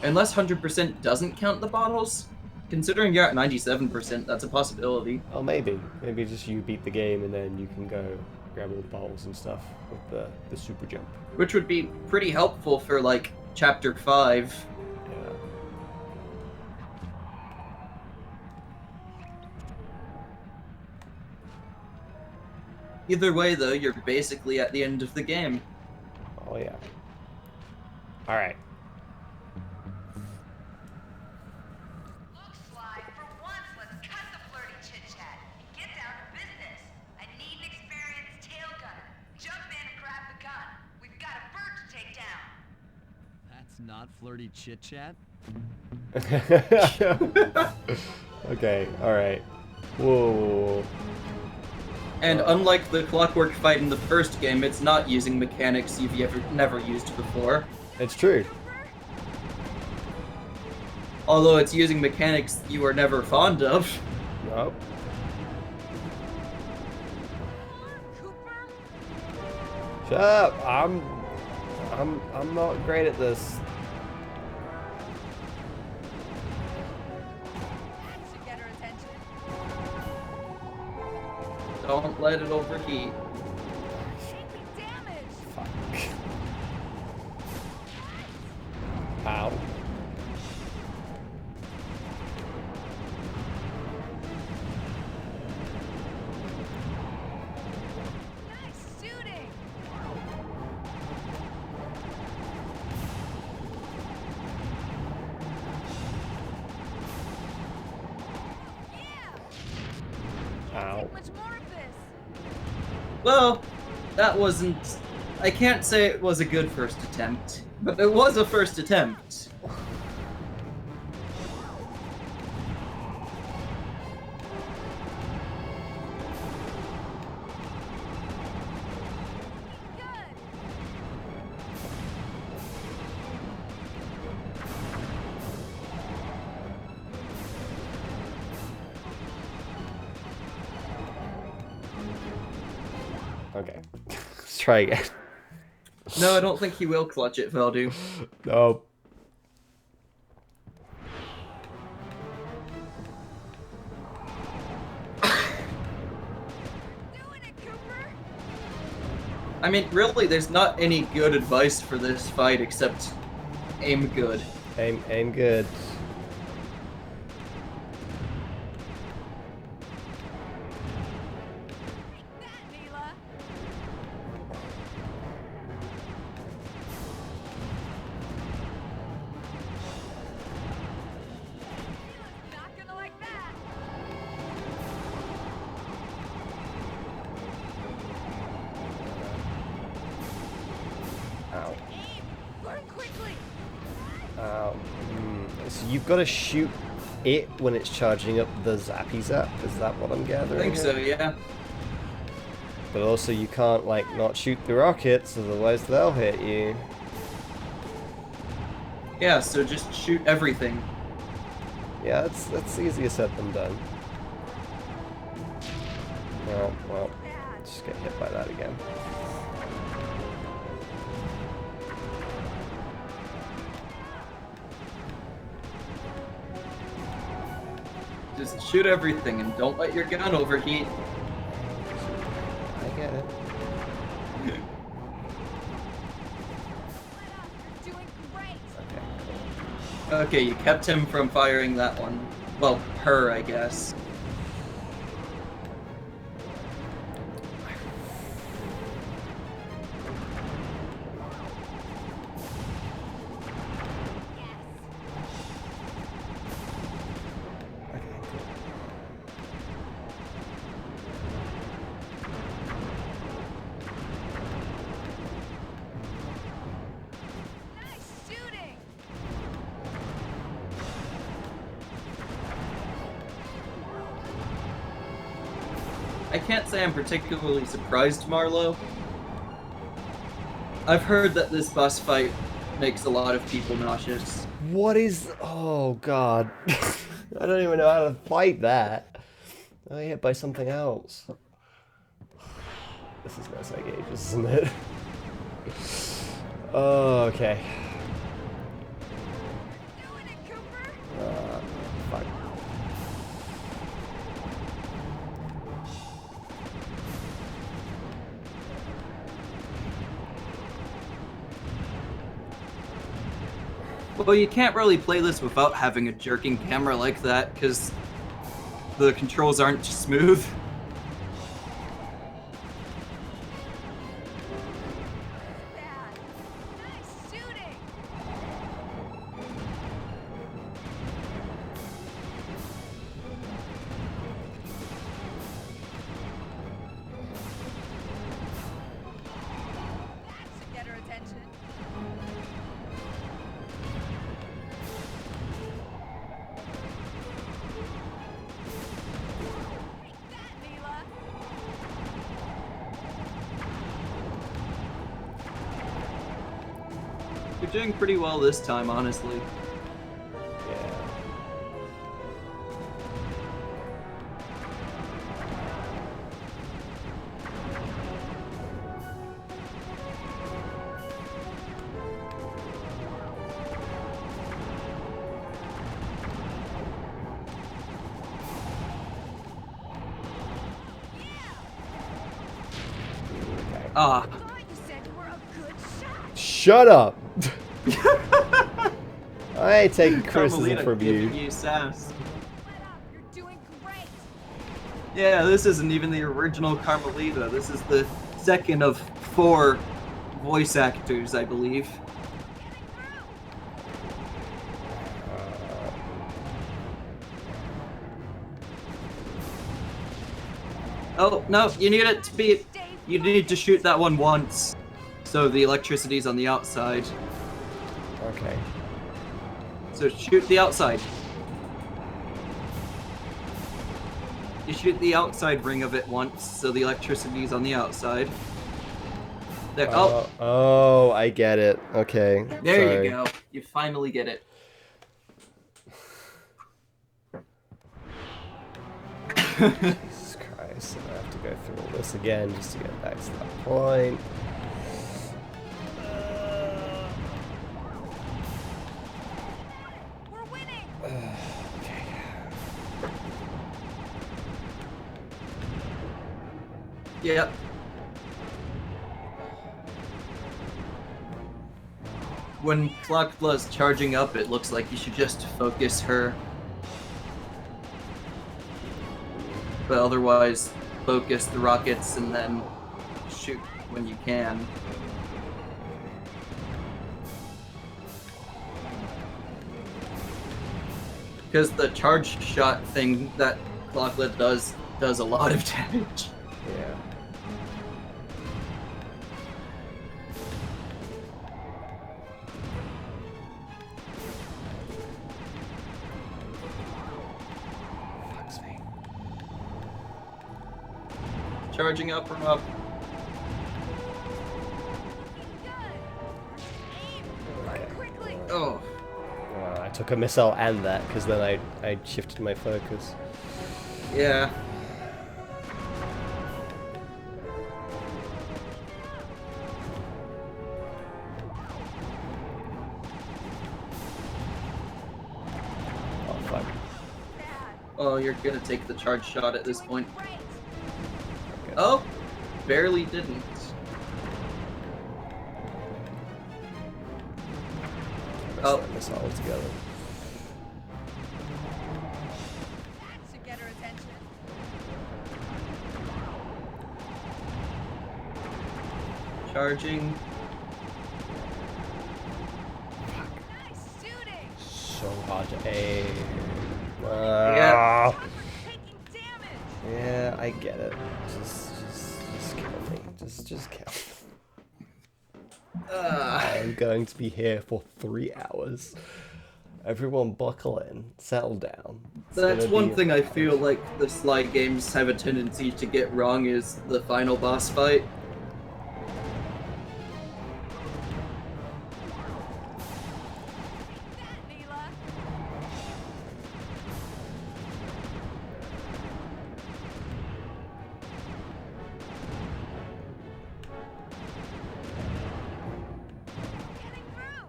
Unless 100% doesn't count the bottles, considering you're at 97%, that's a possibility. Oh, maybe. Maybe just you beat the game and then you can go grab all the bottles and stuff with the super jump. Which would be pretty helpful for, like, Chapter 5. Yeah. Either way, though, you're basically at the end of the game. Oh, yeah. Alright. Look, Sly, for once, let's cut the flirty chit-chat and get down to business. I need an experienced tail gunner. Jump in and grab the gun. We've got a bird to take down. That's not flirty chit-chat? Okay, alright. Whoa. And unlike the clockwork fight in the first game, it's not using mechanics you've never used before. It's true. Although it's using mechanics you were never fond of. Nope. Cooper? Shut up. I'm not great at this. That should get her attention. Don't let it overheat. Take me damage. Fuck. Ow. Nice shooting. Yeah. Ow. Take much more of this. Well, that wasn't... I can't say it was a good first attempt, but it was a first attempt. Good. Okay. Let's try again. No, I don't think he will clutch it, Veldu. Nope. Doing it, Cooper. I mean, really, there's not any good advice for this fight except aim good. Aim good. Take that, Mila. Mila's not gonna like that. Ow. Aim. Learn quickly. Ow. So you've got to shoot it when it's charging up the zappy zap. Is that what I'm I gathering? think so, yeah. But also you can't like not shoot the rockets, otherwise they'll hit you. Yeah, so just shoot everything. Yeah, that's easier said than done. Well, just get hit by that again. Just shoot everything and don't let your gun overheat. I get it. Okay, you kept him from firing that one. Well, her, I guess. Nice shooting! I can't say I'm particularly surprised, Marlowe. I've heard that this boss fight makes a lot of people nauseous. What is... Oh, God. I don't even know how to fight that. I got hit by something else. This is gonna take ages, isn't it? Oh, okay. Doing it, Cooper! Fuck. Well, you can't really play this without having a jerking camera like that, because the controls aren't smooth. Bad. Nice shooting! That should get her attention. Take that, Neela! You're doing pretty well this time, honestly. Yeah. Ah, I thought you said you were a good shot! Shut up! I ain't taking criticism Carmelita from giving you. you sass. Let up! You're doing great! Yeah, this isn't even the original Carmelita. This is the second of 4 voice actors, I believe. Getting through! Oh, no, you need it to be... You need to shoot that one once. So the electricity's on the outside. Okay. So shoot the outside. You shoot the outside ring of it once, so the electricity's on the outside. There, oh, Oh, I get it. Okay. there sorry. you go. You finally get it. Jesus Christ, I have to go through all this again just to get back to that point. We're winning! Okay. Yep. When Clockbla's charging up, it looks like you should just focus her. But otherwise, focus the rockets and then shoot when you can. Because the charge shot thing that Clockbla does a lot of damage. Yeah. Fuck's me. Charging up from up. Looking good! Quickly! Oh. I took a missile and that because then I shifted my focus. Yeah. Oh fuck. Bad! Oh, you're gonna take the charge shot at this point. Great! Okay. Oh, barely didn't. Missed Oh. that missile altogether. Charging. Nice shooting! So hard to aim. Yeah. Taking damage! Yeah, I get it. Just kill me. Just kill me. I'm going to be here for 3 hours. Everyone buckle in, settle down. It's That's gonna one be thing I feel like the Sly games have a tendency to get wrong is the final boss fight. That, Mila! Getting through!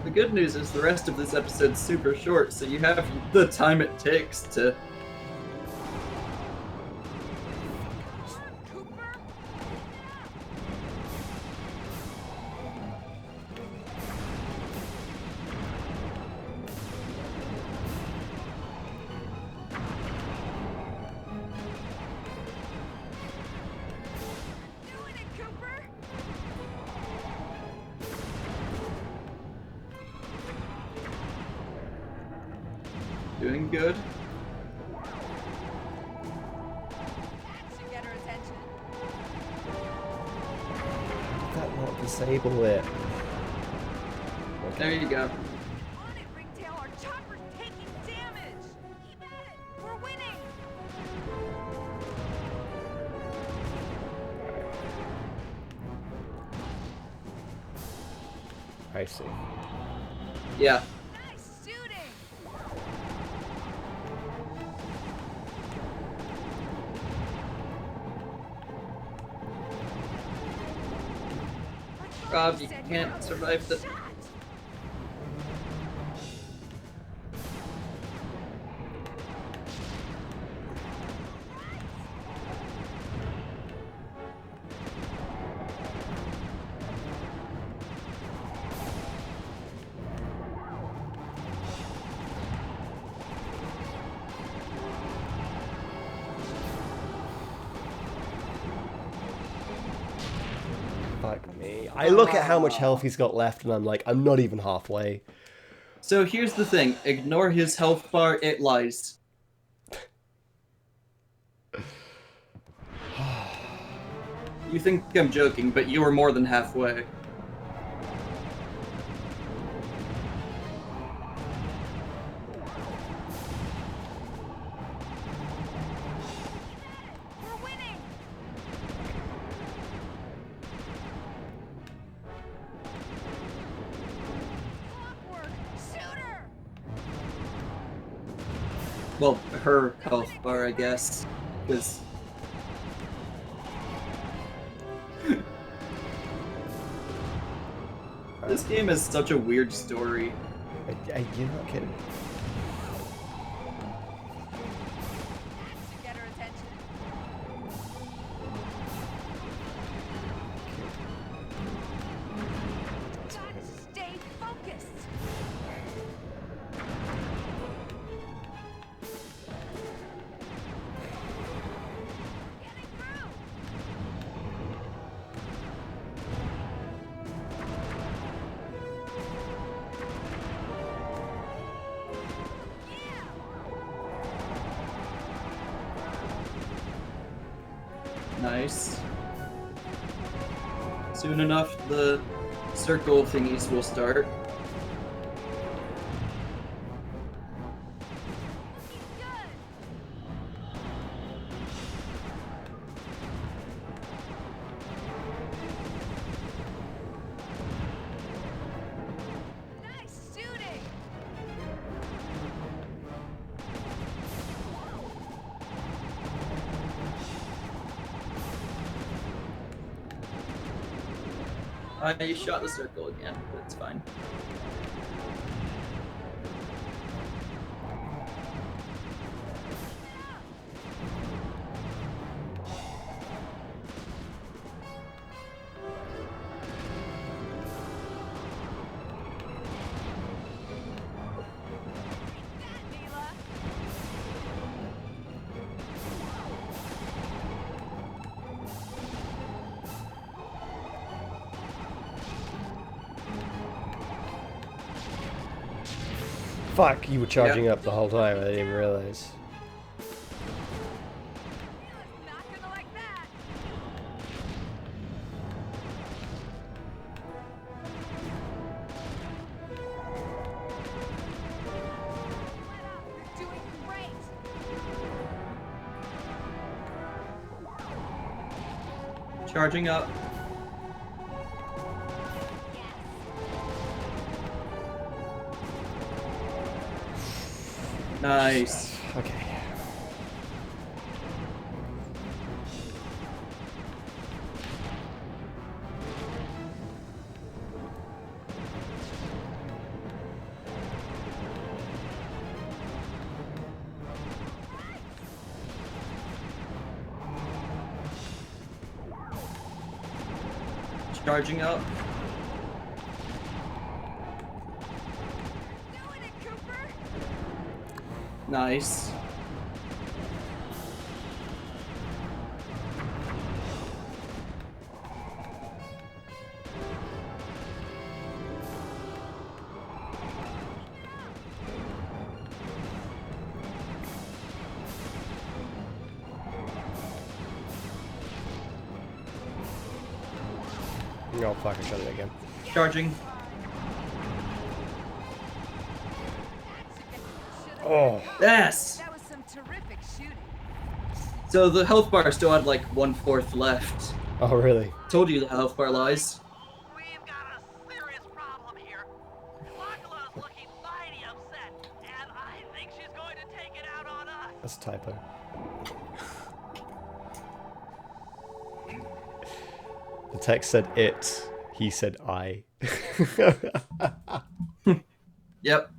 The good news is the rest of this episode's super short, so you have the time it takes to... Cooper! Doing it, Cooper! Doing good. That should get her attention. Did that not disable it? There you go. On it, Ringtail! Our chopper's taking damage! Keep at it! We're winning! I see. Yeah. Nice shooting! Rob, you can't survive the... Shot! Fuck me. I look at how much health he's got left and I'm like, I'm not even halfway. So here's the thing. Ignore his health bar, it lies. You think I'm joking, but you were more than halfway. We're winning! Clockwork! Shoot her! Well, her health bar, I guess. Because... This game has such a weird story. You're not kidding. That should get her attention. Gotta stay focused! Getting through! Yeah! Nice. Soon enough, the circle thingies will start. Looking good! Nice shooting! You shot the circle again, but it's fine. That, Mila! Fuck, you were charging Yep. up the whole time. I didn't even realize. Not gonna like that. You're doing great. Charging up. Nice. Okay. Charging up. Doing it, Cooper. Nice. No, fuck, I shot it again. Charging. Oh. Yes! That was some terrific shooting. So the health bar still had like 1/4 left. Oh, really? Told you the health bar lies. We've got a serious problem here. Locala's looking mighty upset, and I think she's going to take it out on us. That's a typo. The text said it. He said I. Yep.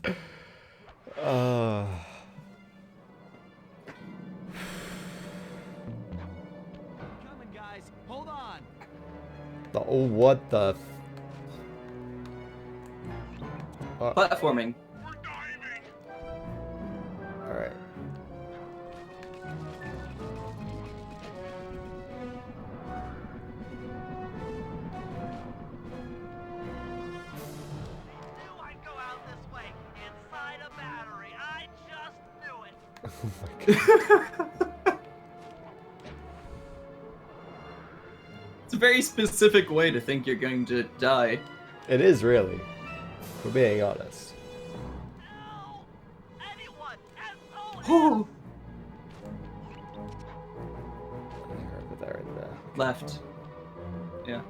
Coming, guys. Hold on. Oh, what the? Platforming. All right. Knew I'd go out this way, inside a battery. I just knew it. Oh my god. It's a very specific way to think you're going to die. It is really. For being honest. No! Anyone! SOS! Oh! They're over there in there. Left. Yeah.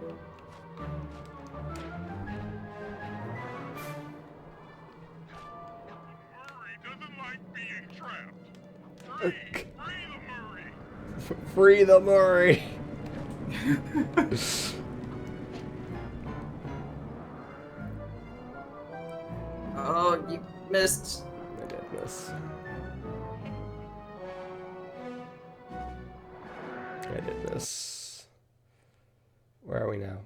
Free the Murray. Oh, you missed. I did this. I did this. Where are we now?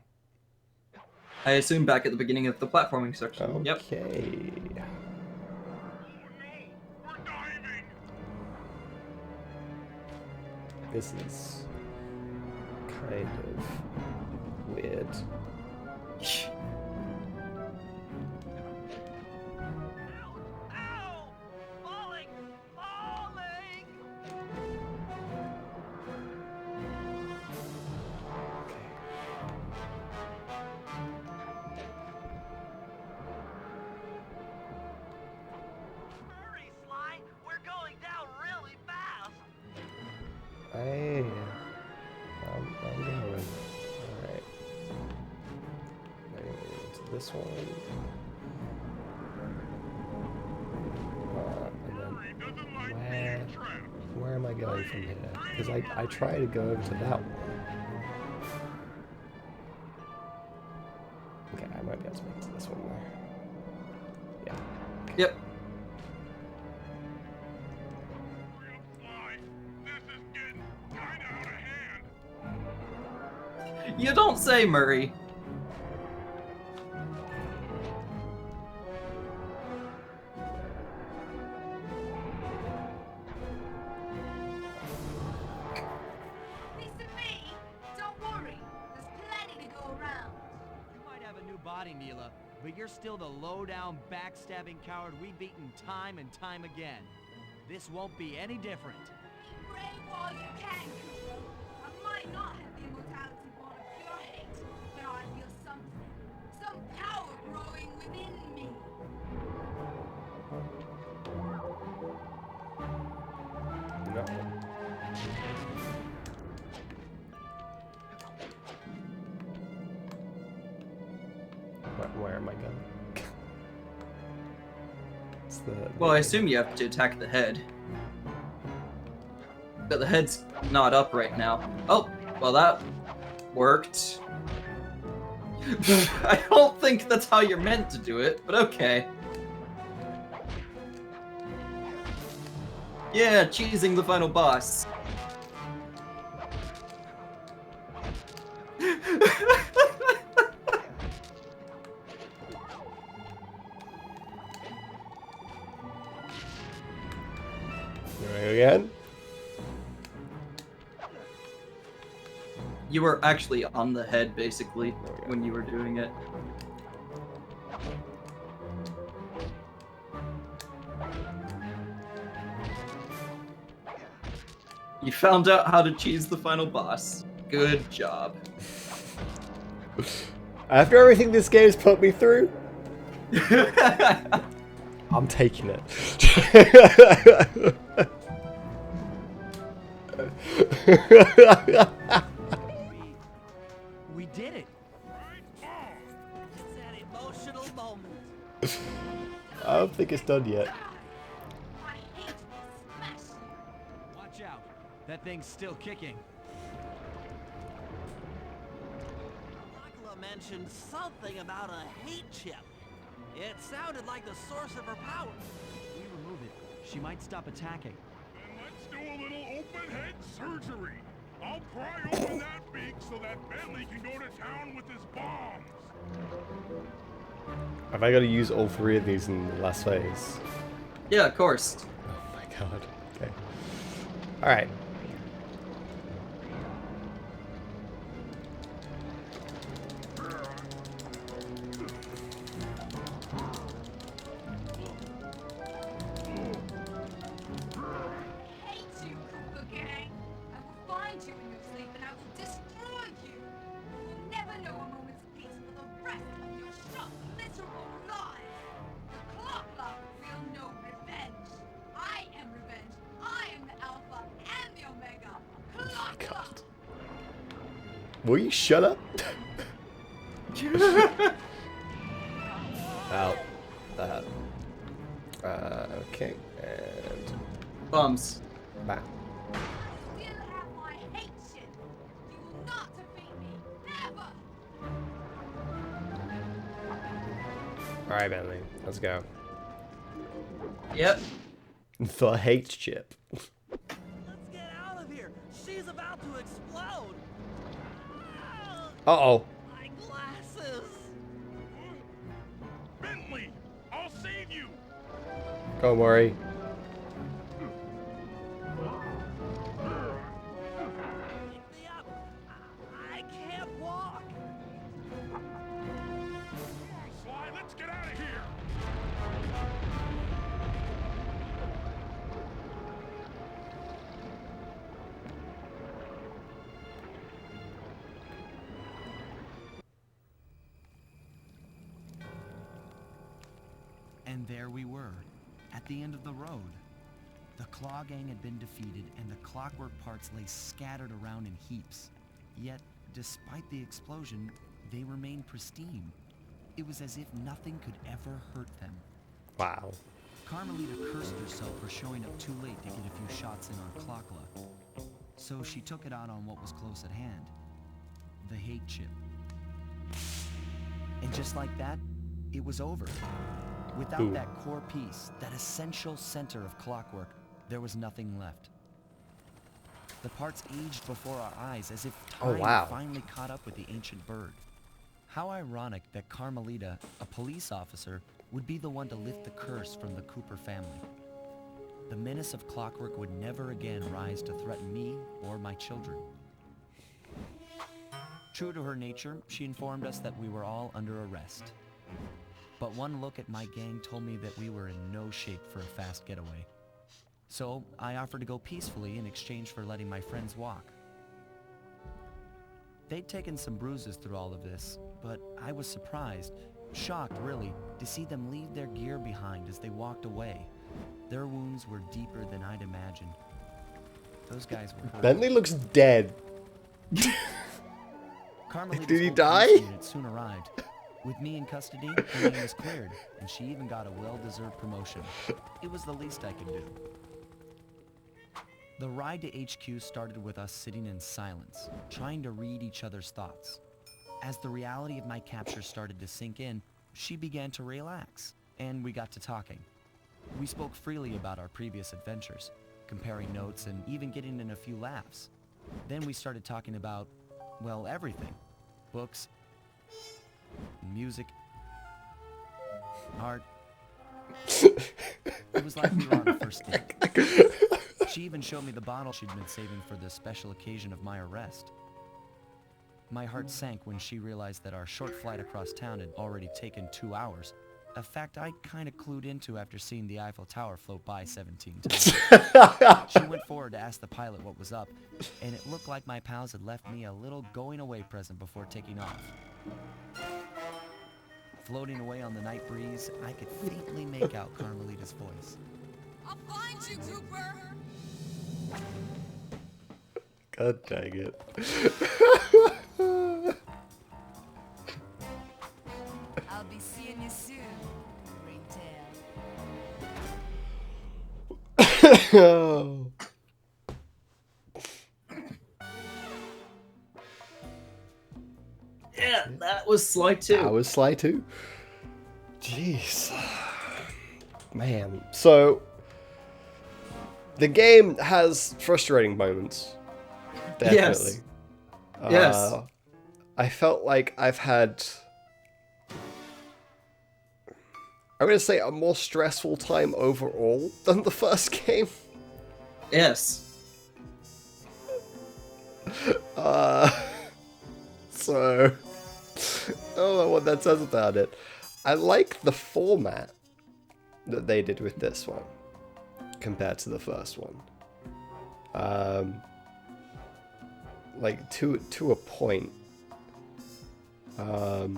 I assume back at the beginning of the platforming section. Yep. Okay. This is kind of weird. Ow! Falling! Falling! Hurry, Sly! We're going down really fast! I'm going. Alright. To this one. And then where am I going from here? Because I try to go over to that one. Okay, I might be able to make it to this one there. Yeah. Yep. You don't say, Murray. Piece of me. Don't worry. There's plenty to go around. You might have a new body, Neela, but you're still the low-down, backstabbing coward we've beaten time and time again. This won't be any different. Be brave while you can, Cooper. I might not have the immortality born of pure hate, but I feel something. Some power growing within me. No. Where am I going? It's the. Well, I assume you have to attack the head. But the head's not up right now. Oh, well that worked. I don't think that's how you're meant to do it, but okay. Yeah, cheesing the final boss. Again? You were actually on the head, basically, when you were doing it. You found out how to cheese the final boss. Good job. After everything this game's put me through, I'm taking it. We did it. It's an emotional moment. I don't think it's done yet. I hate to smash you. Watch out. That thing's still kicking. Lachla mentioned something about a hate chip. It sounded like the source of her power. If we remove it, she might stop attacking. Then let's do a little open head surgery. I'll pry open that beak so that Bentley can go to town with his bombs. Have I got to use all three of these in the last phase? Yeah, of course. Oh my god. Okay. Alright. I hate you, Cooper Gang. I will find you in your sleep and I will destroy you. You will never know a moment's peace for the rest of your short, miserable life. The clock lock will know revenge. I am revenge. I am the Alpha and the Omega. Clock lock. Will you shut up? Out. Okay. And Bums. back. Still have my hate shit. You will not defeat me. Never. Alright, Bentley. Let's go. Yep. The hate chip. Let's get out of here. She's about to explode. Uh-oh. My glasses. Bentley, I'll save you. Don't worry. Pick me up. I can't walk. Come on, Sly, let's get out of here. And there we were, at the end of the road. The Claw Gang had been defeated, and the clockwork parts lay scattered around in heaps. Yet, despite the explosion, they remained pristine. It was as if nothing could ever hurt them. Wow. Carmelita cursed herself for showing up too late to get a few shots in on Clockla. So she took it out on what was close at hand. The hate chip. And just like that, it was over. Without Ooh. that core piece, that essential center of clockwork, there was nothing left. The parts aged before our eyes as if time wow. finally caught up with the ancient bird. How ironic that Carmelita, a police officer, would be the one to lift the curse from the Cooper family. The menace of clockwork would never again rise to threaten me or my children. True to her nature, she informed us that we were all under arrest. but one look at my gang told me that we were in no shape for a fast getaway. So I offered to go peacefully in exchange for letting my friends walk. They'd taken some bruises through all of this, but I was surprised, shocked really, to see them leave their gear behind as they walked away. Their wounds were deeper than I'd imagined. Those guys were hurt. Bentley looks dead. Carmelita's Did he whole die? police unit soon arrived. With me in custody, her name was cleared, and she even got a well-deserved promotion. It was the least I could do. The ride to HQ started with us sitting in silence, trying to read each other's thoughts. As the reality of my capture started to sink in, she began to relax, and we got to talking. We spoke freely about our previous adventures, comparing notes and even getting in a few laughs. Then we started talking about, well, everything. Books, music, art. It was like we were on a first date. She even showed me the bottle she'd been saving for the special occasion of my arrest. My heart sank when she realized that our short flight across town had already taken 2 hours, a fact I kind of clued into after seeing the Eiffel Tower float by 17 times. She went forward to ask the pilot what was up, and it looked like my pals had left me a little going-away present before taking off. Floating away on the night breeze, I could faintly make out Carmelita's voice. I'll find you, Cooper! God dang it. I'll be seeing you soon, Ringtail. Yeah, that was Sly 2. That was Sly 2. Jeez. Man. So, the game has frustrating moments. Definitely. Yes. I felt like I've had, I'm going to say, a more stressful time overall than the first game. Yes. So, I don't know what that says about it. I like the format that they did with this one compared to the first one. Like to a point. Oh,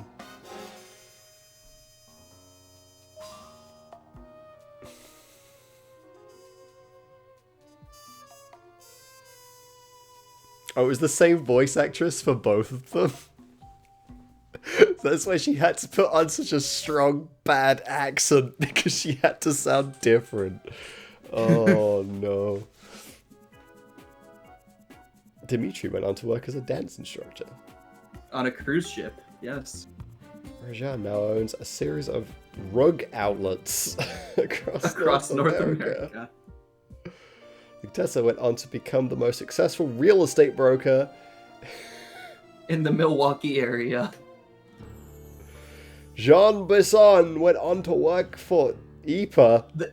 it was the same voice actress for both of them. That's why she had to put on such a strong, bad accent, because she had to sound different. Oh, no. Dimitri went on to work as a dance instructor. On a cruise ship, yes. Rajan now owns a series of rug outlets across North America. Tessa went on to become the most successful real estate broker in the Milwaukee area. Jean Besson went on to work for EPA, the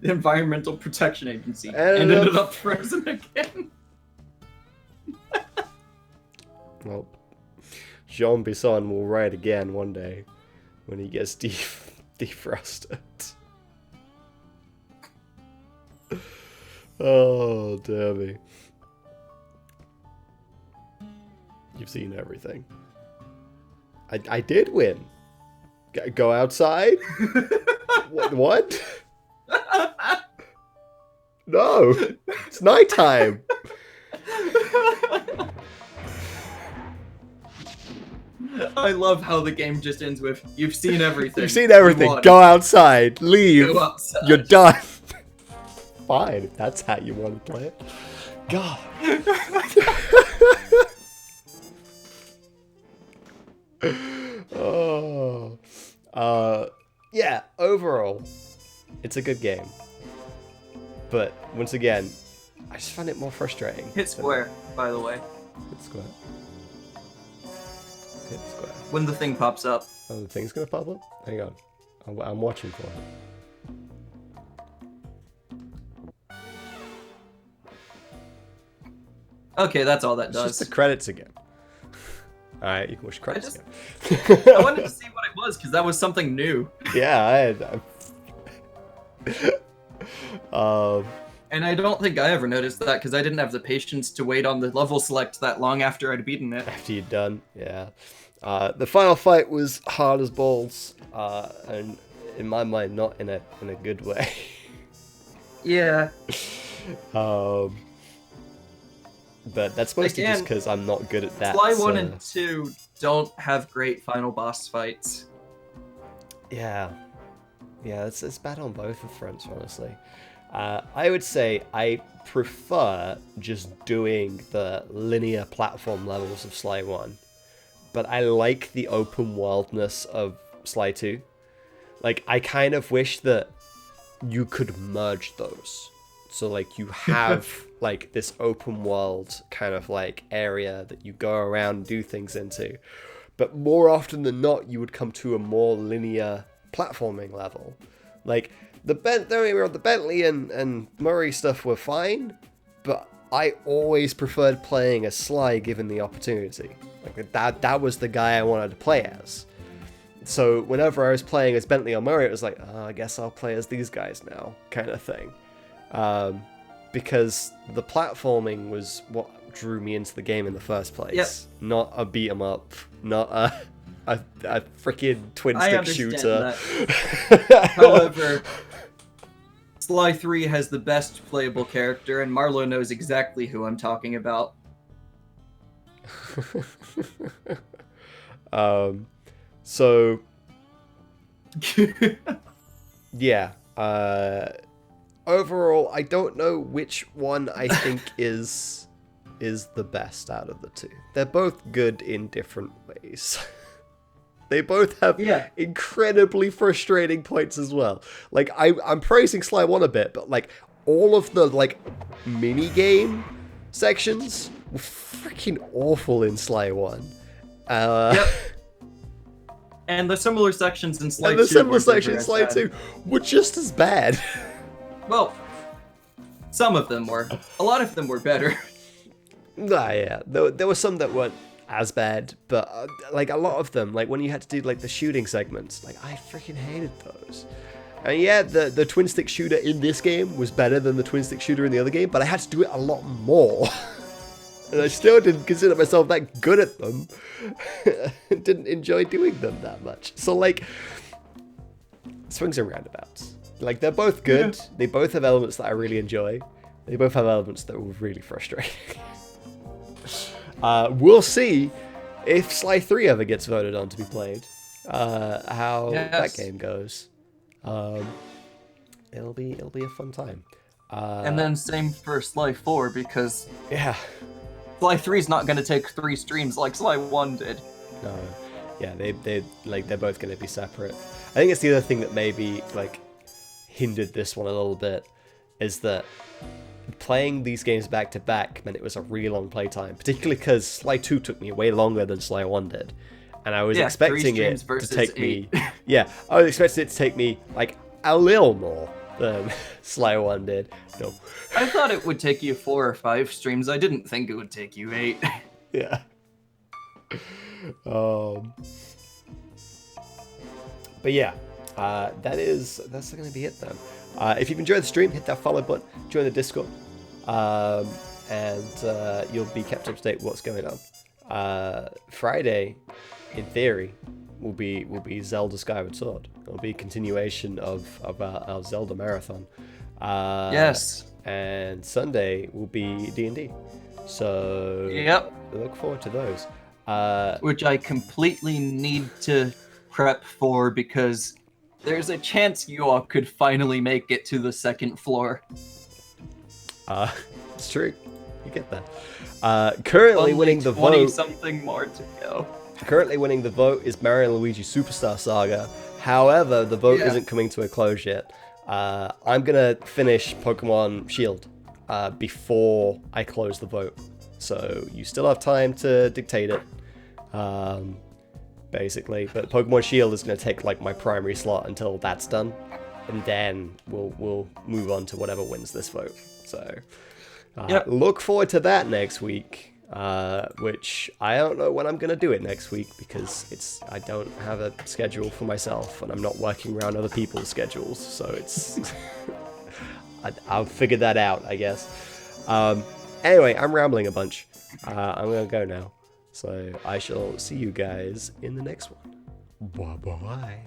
Environmental Protection Agency, and ended up frozen again. Well, Jean Besson will ride again one day when he gets defrosted. Oh, damn me. You've seen everything. I did win. Go outside? What? No, it's nighttime. I love how the game just ends with, you've seen everything. You've seen everything. Go outside. Leave. Go outside. You're done. Fine, if that's how you want to play it. God. Oh. Yeah, overall, it's a good game. But, once again, I just find it more frustrating. Hit square, by the way. Hit square. Hit square. When the thing pops up. Oh, the thing's gonna pop up? Hang on. I'm watching for it. Okay, that's all that It's does. just the credits again. All right, you can watch credits just- again. I wanted to see what it was because that was something new. Yeah, And I don't think I ever noticed that because I didn't have the patience to wait on the level select that long after I'd beaten it. after you're done, yeah. The final fight was hard as balls, and in my mind, not in a good way. Yeah. But that's mostly just Again, because I'm not good at that. Sly so- 1 and 2 don't have great final boss fights. Yeah, it's bad on both the fronts, honestly. I would say I prefer just doing the linear platform levels of Sly 1, but I like the open worldness of Sly 2. Like, I kind of wish that you could merge those. So, like, you have, like, this open world kind of, like, area that you go around and do things into. But more often than not, you would come to a more linear platforming level. Like, the Bentley and Murray stuff were fine, but I always preferred playing as Sly given the opportunity. Like, that was the guy I wanted to play as. So whenever I was playing as Bentley or Murray, it was like, oh, I guess I'll play as these guys now, kind of thing. Because the platforming was what drew me into the game in the first place. Yep. Not a beat 'em up, not a freaking twin I stick understand shooter. that. However, Sly 3 has the best playable character, and Marlo knows exactly who I'm talking about. So yeah. Overall, I don't know which one I think is the best out of the two. They're both good in different ways. They both have incredibly frustrating points as well. Like, I'm praising Sly 1 a bit, but like all of the like mini game sections were freaking awful in Sly 1. Yep. And the similar sections in Sly 2 And the similar were sections in as Sly bad. 2 were just as bad. Well, some of them were. A lot of them were better. Yeah. There were some that weren't as bad, but like a lot of them, like when you had to do like the shooting segments, like I freaking hated those. And yeah, the twin stick shooter in this game was better than the twin stick shooter in the other game, but I had to do it a lot more. And I still didn't consider myself that good at them. Didn't enjoy doing them that much. So like, swings and roundabouts. Like, they're both good. Yeah. They both have elements that I really enjoy. They both have elements that were really frustrating. We'll see if Sly 3 ever gets voted on to be played. How that game goes. It'll be a fun time. And then same for Sly 4, because Sly 3 is not going to take 3 streams like Sly 1 did. No. Yeah, they're both going to be separate. I think it's the other thing that maybe like hindered this one a little bit is that playing these games back to back meant it was a really long playtime, particularly because Sly 2 took me way longer than Sly 1 did. And I was expecting it to take me... I was expecting it to take me like a little more than Sly 1 did. No. I thought it would take you 4 or 5 streams. I didn't think it would take you 8. Yeah. But yeah, that's going to be it then. If you've enjoyed the stream, hit that follow button, join the Discord, and you'll be kept up to date with what's going on. Friday, in theory, will be Zelda Skyward Sword. It'll be a continuation of our Zelda marathon. Yes. And Sunday will be D&D. So look forward to those. Which I completely need to prep for because there's a chance you all could finally make it to the second floor. It's true. You get that. Currently winning the vote. 20-something more to go. Currently winning the vote is Mario and Luigi Superstar Saga. However, the vote isn't coming to a close yet. I'm gonna finish Pokemon Shield before I close the vote. So you still have time to dictate it. Basically, but Pokemon Shield is going to take like my primary slot until that's done, and then we'll move on to whatever wins this vote. So look forward to that next week. which I don't know when I'm gonna do it next week because I don't have a schedule for myself and I'm not working around other people's schedules, so it's I'll figure that out, I guess. Anyway, I'm rambling a bunch. I'm gonna go now, so I shall see you guys in the next one. Bye bye.